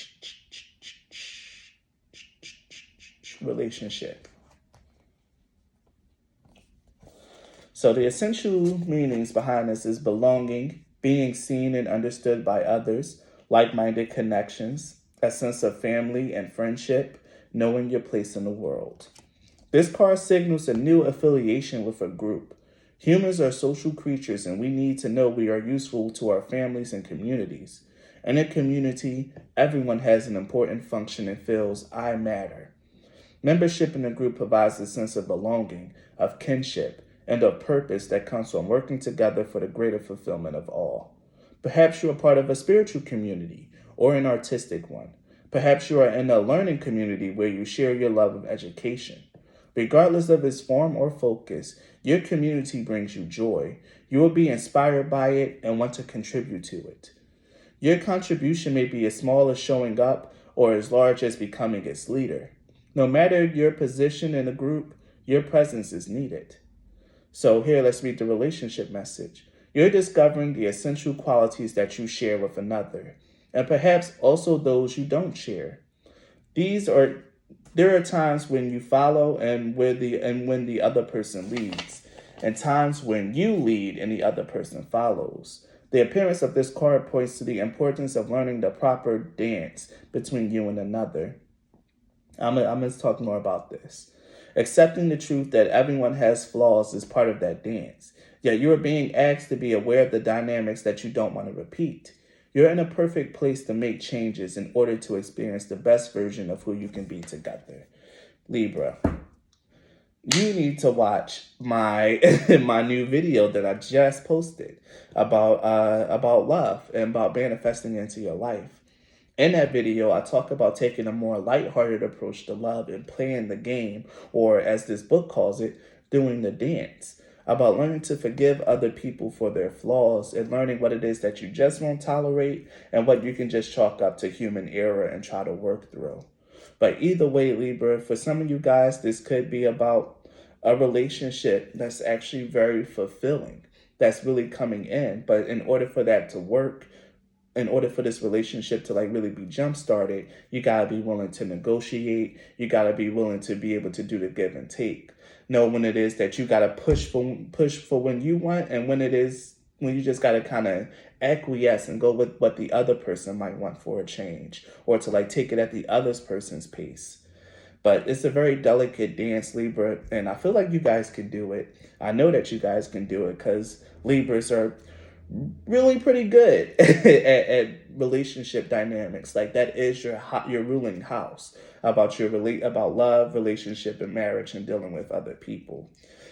relationship. So the essential meanings behind this is belonging, being seen and understood by others, like-minded connections, a sense of family and friendship, knowing your place in the world. This card signals a new affiliation with a group. Humans are social creatures, and we need to know we are useful to our families and communities. In a community, everyone has an important function and feels I matter. Membership in a group provides a sense of belonging, of kinship, and of purpose that comes from working together for the greater fulfillment of all. Perhaps you are part of a spiritual community or an artistic one. Perhaps you are in a learning community where you share your love of education. Regardless of its form or focus, your community brings you joy. You will be inspired by it and want to contribute to it. Your contribution may be as small as showing up or as large as becoming its leader. No matter your position in a group, your presence is needed. So here, let's read the relationship message. You're discovering the essential qualities that you share with another, and perhaps also those you don't share. There are times when you follow and when the other person leads, and times when you lead and the other person follows. The appearance of this card points to the importance of learning the proper dance between you and another. I'm going to talk more about this. Accepting the truth that everyone has flaws is part of that dance. Yet you are being asked to be aware of the dynamics that you don't want to repeat. You're in a perfect place to make changes in order to experience the best version of who you can be together. Libra, you need to watch my my new video that I just posted about love and about manifesting into your life. In that video, I talk about taking a more lighthearted approach to love and playing the game, or as this book calls it, doing the dance. About learning to forgive other people for their flaws and learning what it is that you just won't tolerate and what you can just chalk up to human error and try to work through. But either way, Libra, for some of you guys, this could be about a relationship that's actually very fulfilling, that's really coming in. But in order for that to work, in order for this relationship to like really be jump started, you gotta be willing to negotiate. You gotta be willing to be able to do the give and take. Know when it is that you gotta push for when you want, and when it is when you just gotta kind of acquiesce and go with what the other person might want for a change, or to like take it at the other person's pace. But it's a very delicate dance, Libra, and I feel like you guys can do it. I know that you guys can do it because Libras are really pretty good at relationship dynamics. Like that is your ruling house about about love, relationship, and marriage, and dealing with other people.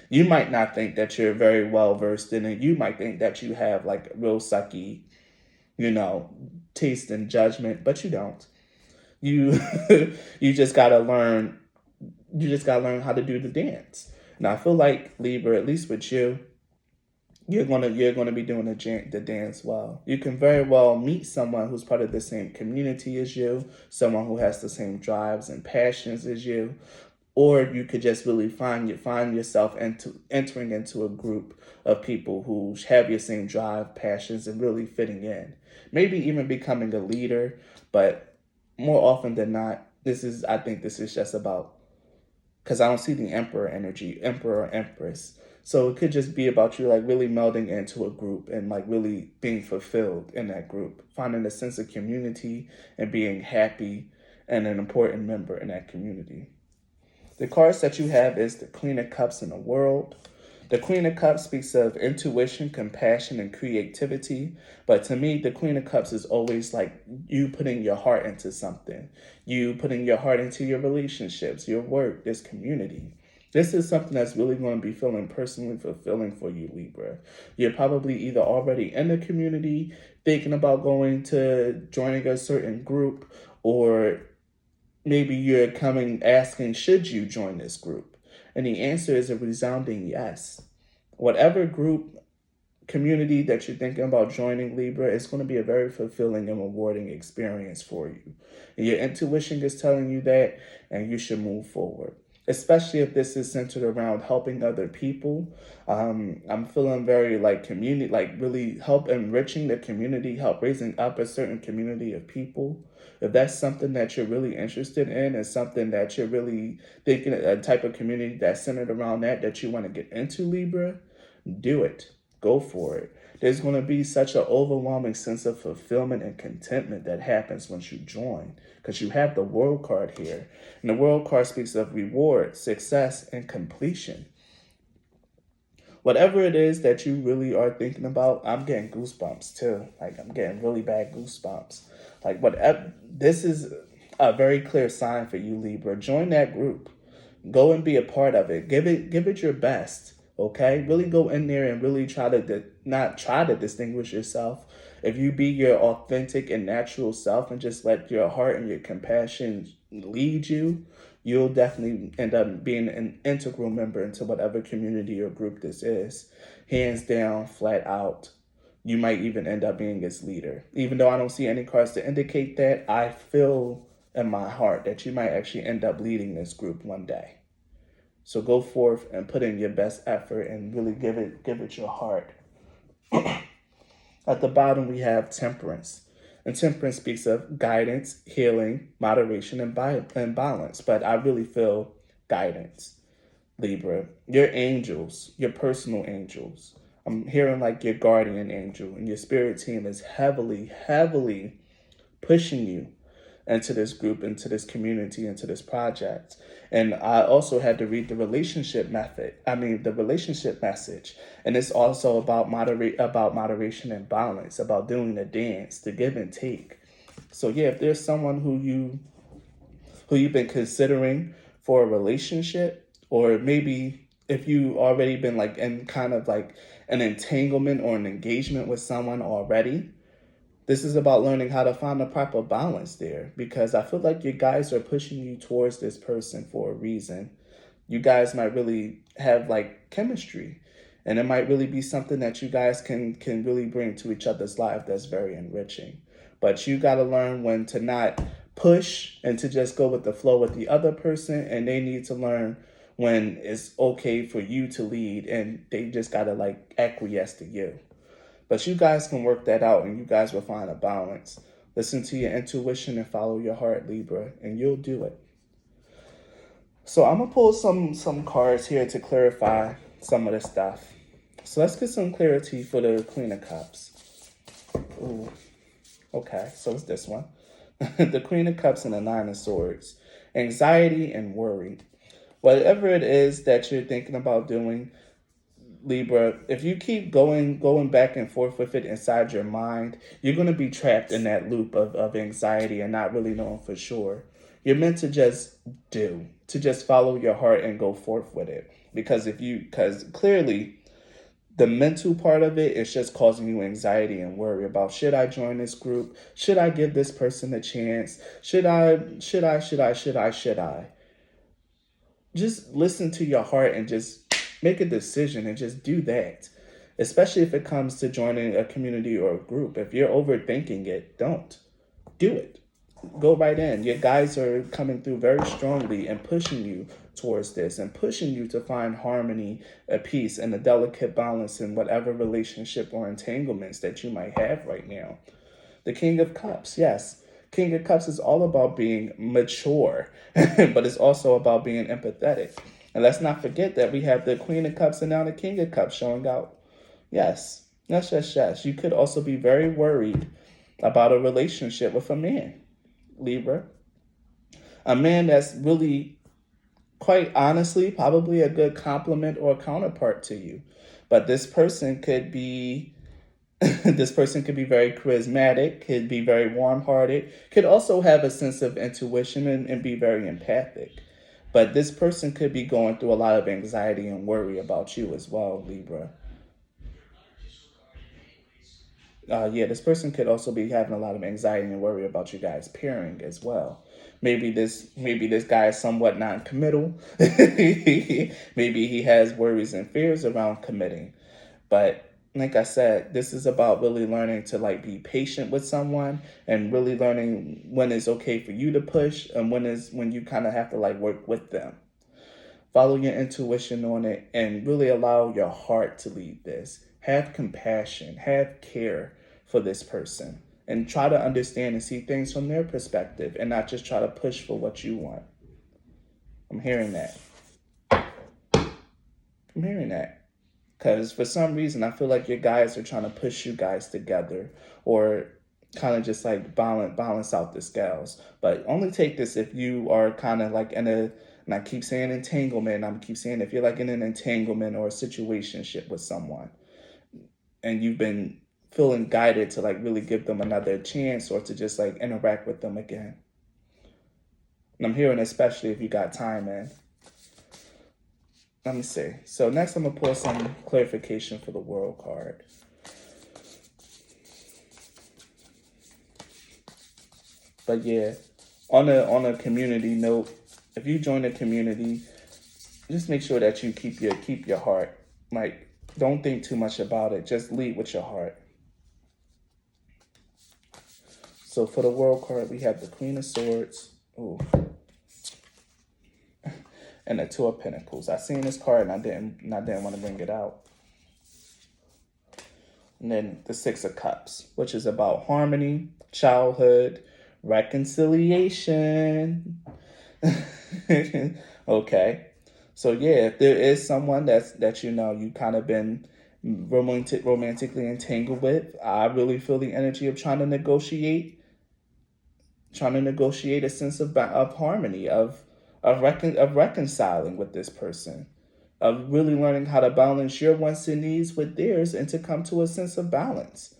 You might not think that you're very well versed in it. You might think that you have like real sucky, taste and judgment, but you don't. You you just gotta learn. You just gotta learn how to do the dance. And I feel like Libra, at least with you, you're gonna be doing the dance well. You can very well meet someone who's part of the same community as you, someone who has the same drives and passions as you, or you could just really find yourself entering into a group of people who have your same drive, passions, and really fitting in. Maybe even becoming a leader, but more often than not, I think this is just about, because I don't see the emperor energy, emperor or empress. So it could just be about you like really melding into a group and like really being fulfilled in that group, finding a sense of community and being happy and an important member in that community. The cards that you have is the Queen of Cups in the World. The Queen of Cups speaks of intuition, compassion, and creativity. But to me, the Queen of Cups is always like you putting your heart into something. You putting your heart into your relationships, your work, this community. This is something that's really going to be feeling personally fulfilling for you, Libra. You're probably either already in the community, thinking about joining a certain group, or maybe you're asking, should you join this group? And the answer is a resounding yes. Whatever group, community that you're thinking about joining, Libra, it's going to be a very fulfilling and rewarding experience for you. And your intuition is telling you that, and you should move forward. Especially if this is centered around helping other people. I'm feeling very like community, like really help enriching the community, help raising up a certain community of people. If that's something that you're really interested in and something that you're really thinking, a type of community that's centered around that you want to get into, Libra, do it. Go for it. There's going to be such an overwhelming sense of fulfillment and contentment that happens once you join, because you have the World card here. And the World card speaks of reward, success, and completion. Whatever it is that you really are thinking about, I'm getting goosebumps too. Like I'm getting really bad goosebumps. Like whatever, this is a very clear sign for you, Libra. Join that group. Go and be a part of it. Give it your best. Okay, really go in there and really try to not try to distinguish yourself. If you be your authentic and natural self and just let your heart and your compassion lead you, you'll definitely end up being an integral member into whatever community or group this is. Hands down, flat out. You might even end up being its leader. Even though I don't see any cards to indicate that, I feel in my heart that you might actually end up leading this group one day. So go forth and put in your best effort and really give it your heart. At the bottom, we have temperance. And temperance speaks of guidance, healing, moderation, and balance. But I really feel guidance, Libra. Your angels, your personal angels. I'm hearing like your guardian angel and your spirit team is heavily, heavily pushing you into this group, into this community, into this project. And I also had to read the the relationship message. And it's also about moderation and balance, about doing the dance, the give and take. So yeah, if there's someone who you've been considering for a relationship, or maybe if you already been like in kind of like an entanglement or an engagement with someone already, this is about learning how to find the proper balance there, because I feel like you guys are pushing you towards this person for a reason. You guys might really have like chemistry, and it might really be something that you guys can really bring to each other's life that's very enriching. But you got to learn when to not push and to just go with the flow with the other person, and they need to learn when it's okay for you to lead, and they just got to like acquiesce to you. But you guys can work that out, and you guys will find a balance. Listen to your intuition and follow your heart, Libra, and you'll do it. So I'm going to pull some cards here to clarify some of the stuff. So let's get some clarity for the Queen of Cups. Ooh. Okay, so it's this one. The Queen of Cups and the Nine of Swords. Anxiety and worry. Whatever it is that you're thinking about doing, Libra, if you keep going back and forth with it inside your mind, you're going to be trapped in that loop of anxiety and not really knowing for sure. You're meant to just follow your heart and go forth with it. Because clearly the mental part of it is just causing you anxiety and worry about, should I join this group? Should I give this person a chance? Should I? Just listen to your heart and just make a decision and just do that. Especially if it comes to joining a community or a group. If you're overthinking it, don't. Do it. Go right in. Your guys are coming through very strongly and pushing you towards this and pushing you to find harmony, a peace, and a delicate balance in whatever relationship or entanglements that you might have right now. The King of Cups, yes. King of Cups is all about being mature, but it's also about being empathetic. And let's not forget that we have the Queen of Cups and now the King of Cups showing out. Yes. You could also be very worried about a relationship with a man, Libra. A man that's really, quite honestly, probably a good complement or counterpart to you. But this person could be very charismatic, could be very warm-hearted, could also have a sense of intuition and be very empathic. But this person could be going through a lot of anxiety and worry about you as well, Libra. This person could also be having a lot of anxiety and worry about you guys pairing as well. Maybe this guy is somewhat non-committal. Maybe he has worries and fears around committing. But like I said, this is about really learning to like be patient with someone and really learning when it's okay for you to push and when you kind of have to like work with them. Follow your intuition on it and really allow your heart to lead this. Have compassion, have care for this person, and try to understand and see things from their perspective and not just try to push for what you want. I'm hearing that. Because for some reason, I feel like your guys are trying to push you guys together or kind of just like balance out the scales. But only take this if you are kind of like and I keep saying entanglement, I'm keep saying if you're like in an entanglement or a situationship with someone and you've been feeling guided to like really give them another chance or to just like interact with them again. And I'm hearing especially if you got time, man. Let me see. So next I'm going to pull some clarification for the World card. But yeah, on a community note, if you join a community, just make sure that you keep your heart. Like, don't think too much about it. Just lead with your heart. So for the World card, we have the Queen of Swords. Ooh. And the Two of Pentacles. I seen this card and I didn't want to bring it out. And then the Six of Cups, which is about harmony, childhood, reconciliation. Okay. So yeah, if there is someone that you kind of been romantically entangled with, I really feel the energy of trying to negotiate trying to negotiate a sense of harmony, of reconciling with this person, of really learning how to balance your wants and needs with theirs and to come to a sense of balance.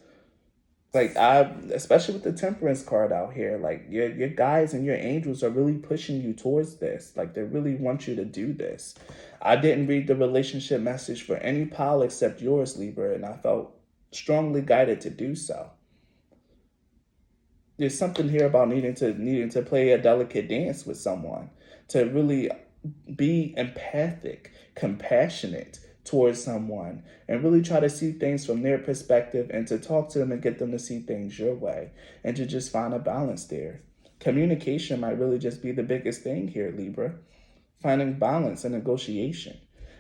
Like, especially with the temperance card out here, like your guides and your angels are really pushing you towards this. Like, they really want you to do this. I didn't read the relationship message for any pile except yours, Libra, and I felt strongly guided to do so. There's something here about needing to play a delicate dance with someone, to really be empathic, compassionate towards someone, and really try to see things from their perspective, and to talk to them and get them to see things your way, and to just find a balance there. Communication might really just be the biggest thing here, Libra. Finding balance and negotiation.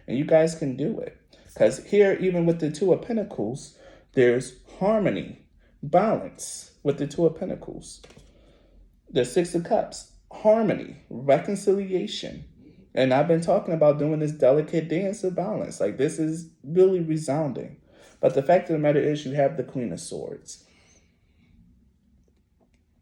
And you guys can do it. Because here, even with the Two of Pentacles, there's harmony, balance with the Two of Pentacles. The Six of Cups, harmony, reconciliation. And I've been talking about doing this delicate dance of balance. Like, this is really resounding. But the fact of the matter is, you have the Queen of Swords.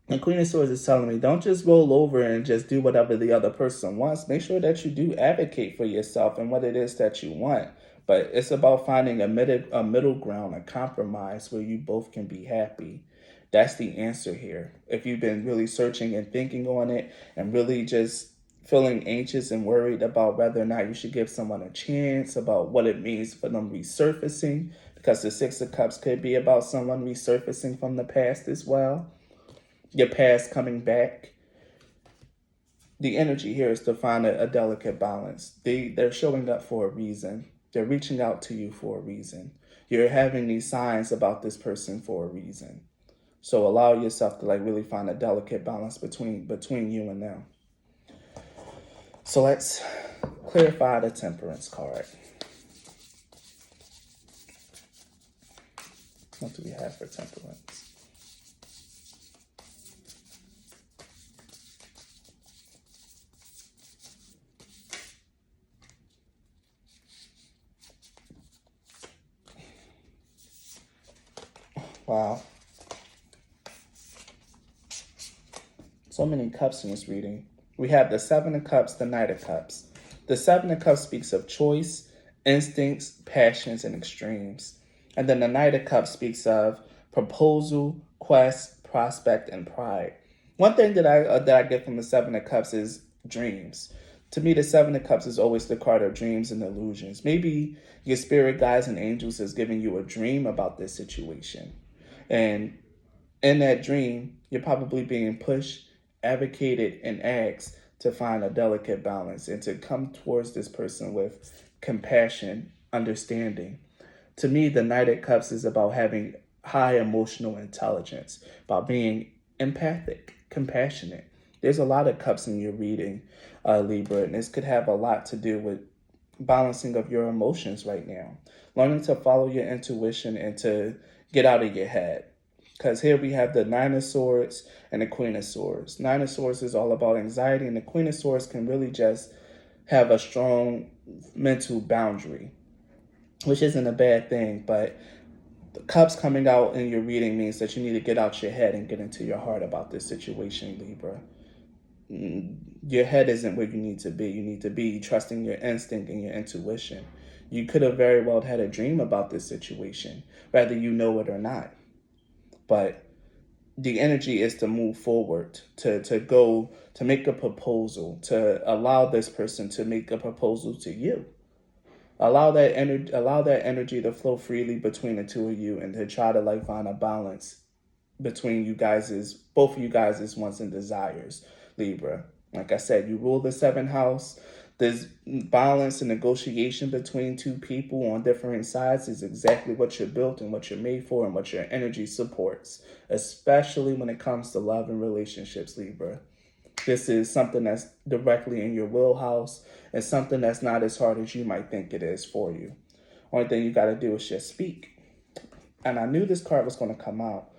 The Queen of Swords is telling me, don't just roll over and just do whatever the other person wants. Make sure that you do advocate for yourself and what it is that you want. But it's about finding a middle ground, a compromise where you both can be happy. That's the answer here. If you've been really searching and thinking on it, and really just feeling anxious and worried about whether or not you should give someone a chance, about what it means for them resurfacing, because the Six of Cups could be about someone resurfacing from the past as well. Your past coming back. The energy here is to find a delicate balance. They're showing up for a reason. They're reaching out to you for a reason. You're having these signs about this person for a reason. So allow yourself to really find a delicate balance between you and them. So let's clarify the Temperance card. What do we have for Temperance? Wow. So many cups in this reading. We have the Seven of Cups, the Knight of Cups. The Seven of Cups speaks of choice, instincts, passions, and extremes. And then the Knight of Cups speaks of proposal, quest, prospect, and pride. One thing that I get from the Seven of Cups is dreams. To me, the Seven of Cups is always the card of dreams and illusions. Maybe your spirit guides and angels is giving you a dream about this situation. And in that dream, you're probably being pushed, advocated, and asked to find a delicate balance and to come towards this person with compassion, understanding. To me, the Knight of Cups is about having high emotional intelligence, about being empathic, compassionate. There's a lot of cups in your reading, Libra, and this could have a lot to do with balancing of your emotions right now. Learning to follow your intuition and to get out of your head. Because here we have the Nine of Swords and the Queen of Swords. Nine of Swords is all about anxiety, and the Queen of Swords can really just have a strong mental boundary, which isn't a bad thing. But the cups coming out in your reading means that you need to get out your head and get into your heart about this situation, Libra. Your head isn't where you need to be. You need to be trusting your instinct and your intuition. You could have very well had a dream about this situation, whether you know it or not. But the energy is to move forward, to go, to make a proposal, to allow this person to make a proposal to you. Allow that energy to flow freely between the two of you, and to try to find a balance between both of you guys' wants and desires, Libra. Like I said, you rule the seventh house. There's balance and negotiation between two people on different sides is exactly what you're built and what you're made for and what your energy supports, especially when it comes to love and relationships, Libra. This is something that's directly in your wheelhouse and something that's not as hard as you might think it is for you. Only thing you got to do is just speak. And I knew this card was going to come out.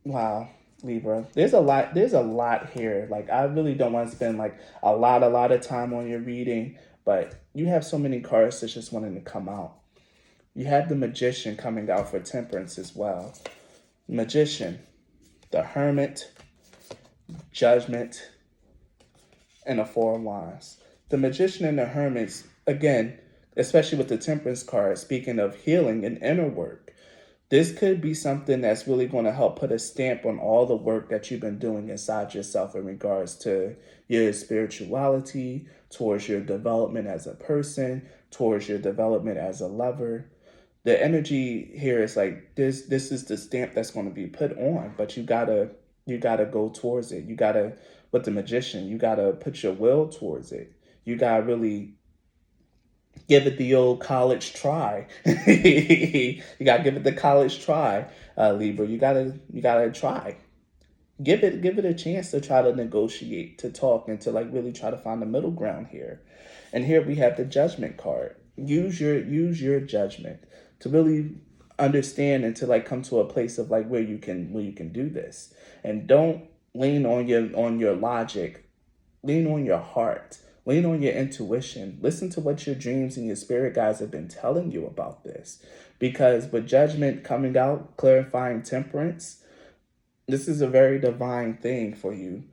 Wow. Libra, there's a lot here. I really don't want to spend a lot of time on your reading, but you have so many cards that's just wanting to come out. You have the Magician coming out for Temperance as well. Magician, the Hermit, Judgment, and the Four of Wands. The Magician and the Hermits, again, especially with the Temperance card, speaking of healing and inner work, this could be something that's really going to help put a stamp on all the work that you've been doing inside yourself in regards to your spirituality, towards your development as a person, towards your development as a lover. The energy here is like this is the stamp that's going to be put on, but you gotta go towards it. You gotta, with the Magician, you gotta put your will towards it. You gotta really give it the old college try. You gotta give it the college try, Libra. You gotta try. Give it a chance to try to negotiate, to talk, and to like really try to find the middle ground here. And here we have the Judgment card. Use your judgment to really understand and to like come to a place of like where you can do this. And don't lean on your logic. Lean on your heart. Lean on your intuition. Listen to what your dreams and your spirit guides have been telling you about this. Because with Judgment coming out, clarifying Temperance, this is a very divine thing for you.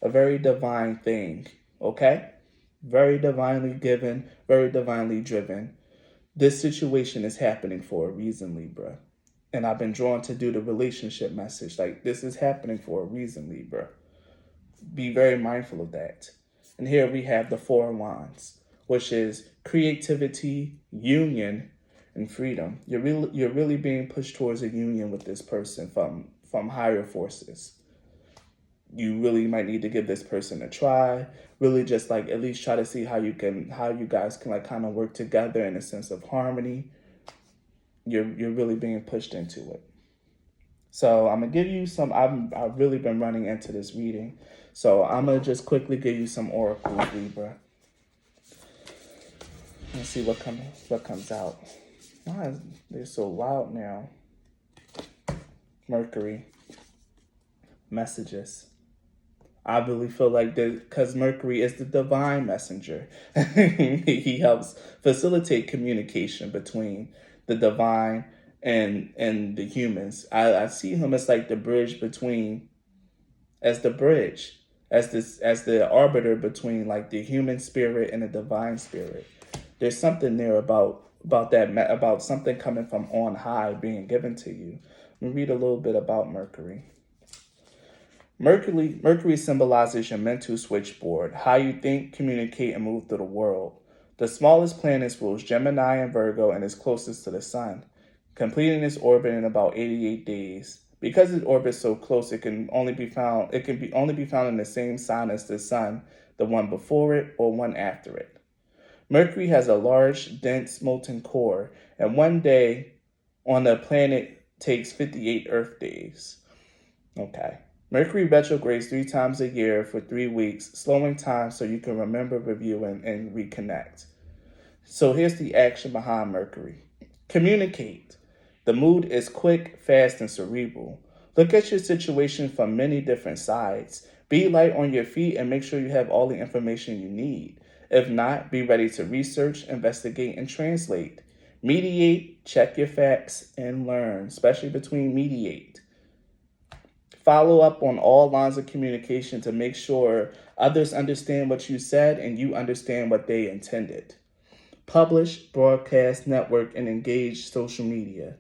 A very divine thing. Okay? Very divinely given, very divinely driven. This situation is happening for a reason, Libra. And I've been drawn to do the relationship message. Like, this is happening for a reason, Libra. Be very mindful of that. And here we have the Four of Wands, which is creativity, union, and freedom. You're really being pushed towards a union with this person from higher forces. You really might need to give this person a try. Really just like at least try to see how you guys can like kind of work together in a sense of harmony. You're really being pushed into it. So I'm gonna give you some. I've really been running into this reading, so I'm gonna just quickly give you some oracles, Libra. Let's see what comes out. Why is they so loud now? Mercury. Messages. I really feel like because Mercury is the divine messenger. He helps facilitate communication between the divine and the humans. I see him as like the bridge between, as the arbiter between like the human spirit and the divine spirit. There's something there about something coming from on high being given to you. Let me read a little bit about Mercury. Mercury symbolizes your mental switchboard, how you think, communicate, and move through the world. The smallest planets rules Gemini and Virgo and is closest to the sun, completing its orbit in about 88 days. Because its orbit is so close, it can only be found in the same sign as the sun, the one before it or one after it. Mercury has a large, dense, molten core, and one day on the planet takes 58 Earth days. Okay. Mercury retrogrades 3 times a year for 3 weeks, slowing time so you can remember, review, and reconnect. So here's the action behind Mercury. Communicate. The mood is quick, fast, and cerebral. Look at your situation from many different sides. Be light on your feet and make sure you have all the information you need. If not, be ready to research, investigate, and translate. Mediate, check your facts, and learn, especially between mediate. Follow up on all lines of communication to make sure others understand what you said and you understand what they intended. Publish, broadcast, network, and engage social media.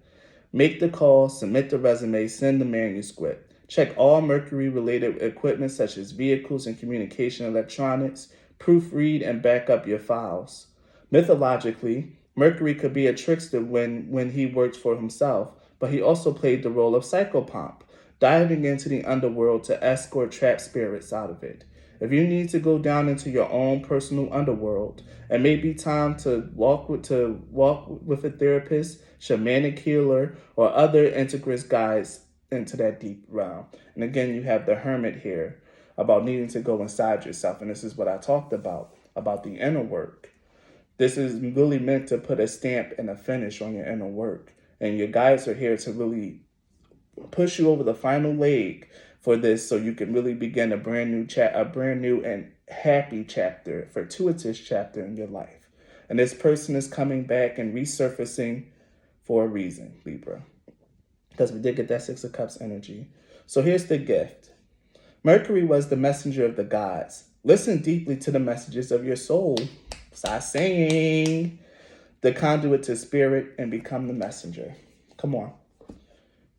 Make the call, submit the resume, send the manuscript. Check all Mercury-related equipment such as vehicles and communication electronics. Proofread and back up your files. Mythologically, Mercury could be a trickster when he worked for himself, but he also played the role of psychopomp, diving into the underworld to escort trapped spirits out of it. If you need to go down into your own personal underworld, it may be time to walk with a therapist, shamanic healer, or other integrist guides into that deep realm. And again, you have the Hermit here about needing to go inside yourself. And this is what I talked about the inner work. This is really meant to put a stamp and a finish on your inner work. And your guides are here to really push you over the final leg for this so you can really begin a brand new and happy chapter, fortuitous chapter in your life. And this person is coming back and resurfacing for a reason, Libra. Because we did get that 6 of Cups energy. So here's the gift. Mercury was the messenger of the gods. Listen deeply to the messages of your soul. Stop saying the conduit to spirit and become the messenger. Come on.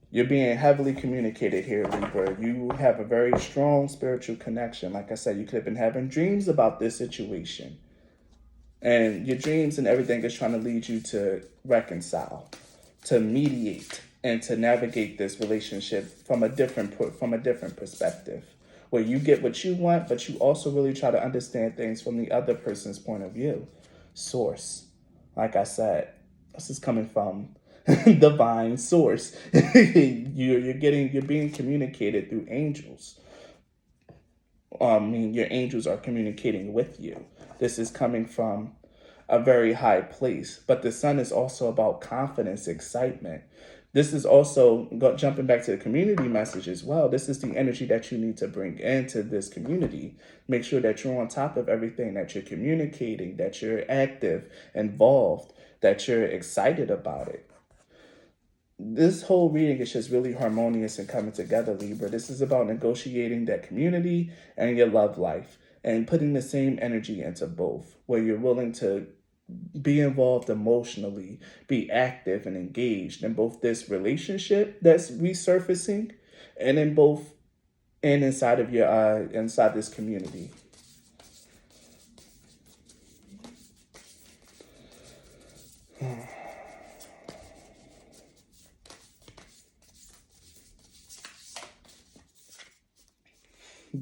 You're being heavily communicated here, Libra. You have a very strong spiritual connection. Like I said, you could have been having dreams about this situation. And your dreams and everything is trying to lead you to reconcile, to mediate, and to navigate this relationship from a different perspective, where you get what you want, but you also really try to understand things from the other person's point of view. Source. Like I said, this is coming from divine source. You're being communicated through angels. Your angels are communicating with you. This is coming from a very high place. But the sun is also about confidence, excitement. This is also, jumping back to the community message as well, this is the energy that you need to bring into this community. Make sure that you're on top of everything, that you're communicating, that you're active, involved, that you're excited about it. This whole reading is just really harmonious and coming together, Libra. This is about negotiating that community and your love life and putting the same energy into both, where you're willing to be involved emotionally, be active and engaged in both this relationship that's resurfacing and inside of your inside this community.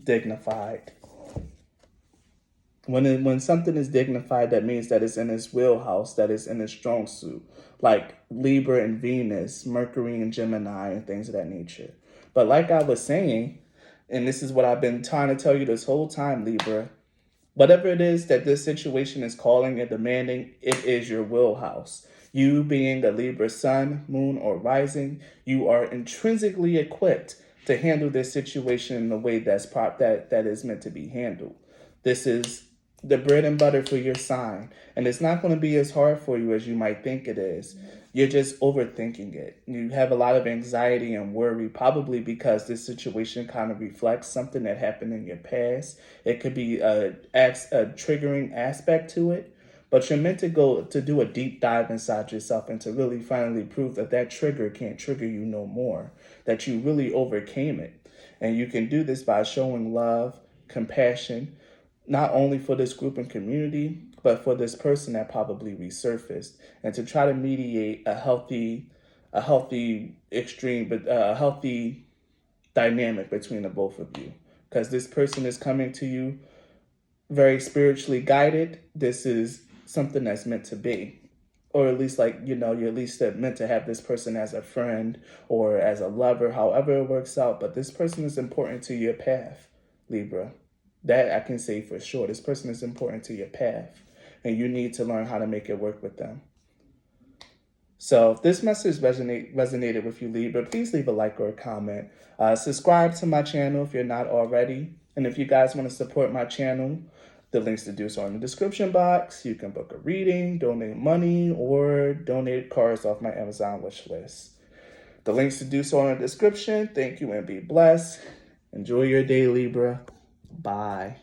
Dignified. When something is dignified, that means that it's in its wheelhouse, that it's in its strong suit, like Libra and Venus, Mercury and Gemini, and things of that nature. But like I was saying, and this is what I've been trying to tell you this whole time, Libra, whatever it is that this situation is calling and demanding, it is your wheelhouse. You being a Libra sun, moon, or rising, you are intrinsically equipped to handle this situation in the way that is meant to be handled. This is the bread and butter for your sign. And it's not going to be as hard for you as you might think it is. You're just overthinking it. You have a lot of anxiety and worry, probably because this situation kind of reflects something that happened in your past. It could be a triggering aspect to it. But you're meant to go to do a deep dive inside yourself and to really finally prove that trigger can't trigger you no more, that you really overcame it. And you can do this by showing love, compassion, not only for this group and community, but for this person that probably resurfaced, and to try to mediate a healthy dynamic between the both of you. Because this person is coming to you very spiritually guided. This is something that's meant to be. Or at least you're at least meant to have this person as a friend or as a lover, however it works out. But this person is important to your path, Libra. That I can say for sure. This person is important to your path, and you need to learn how to make it work with them. So if this message resonated with you, Libra, please leave a like or a comment. Subscribe to my channel if you're not already. And if you guys want to support my channel, the links to do so are in the description box. You can book a reading, donate money, or donate cards off my Amazon wish list. The links to do so are in the description. Thank you and be blessed. Enjoy your day, Libra. Bye.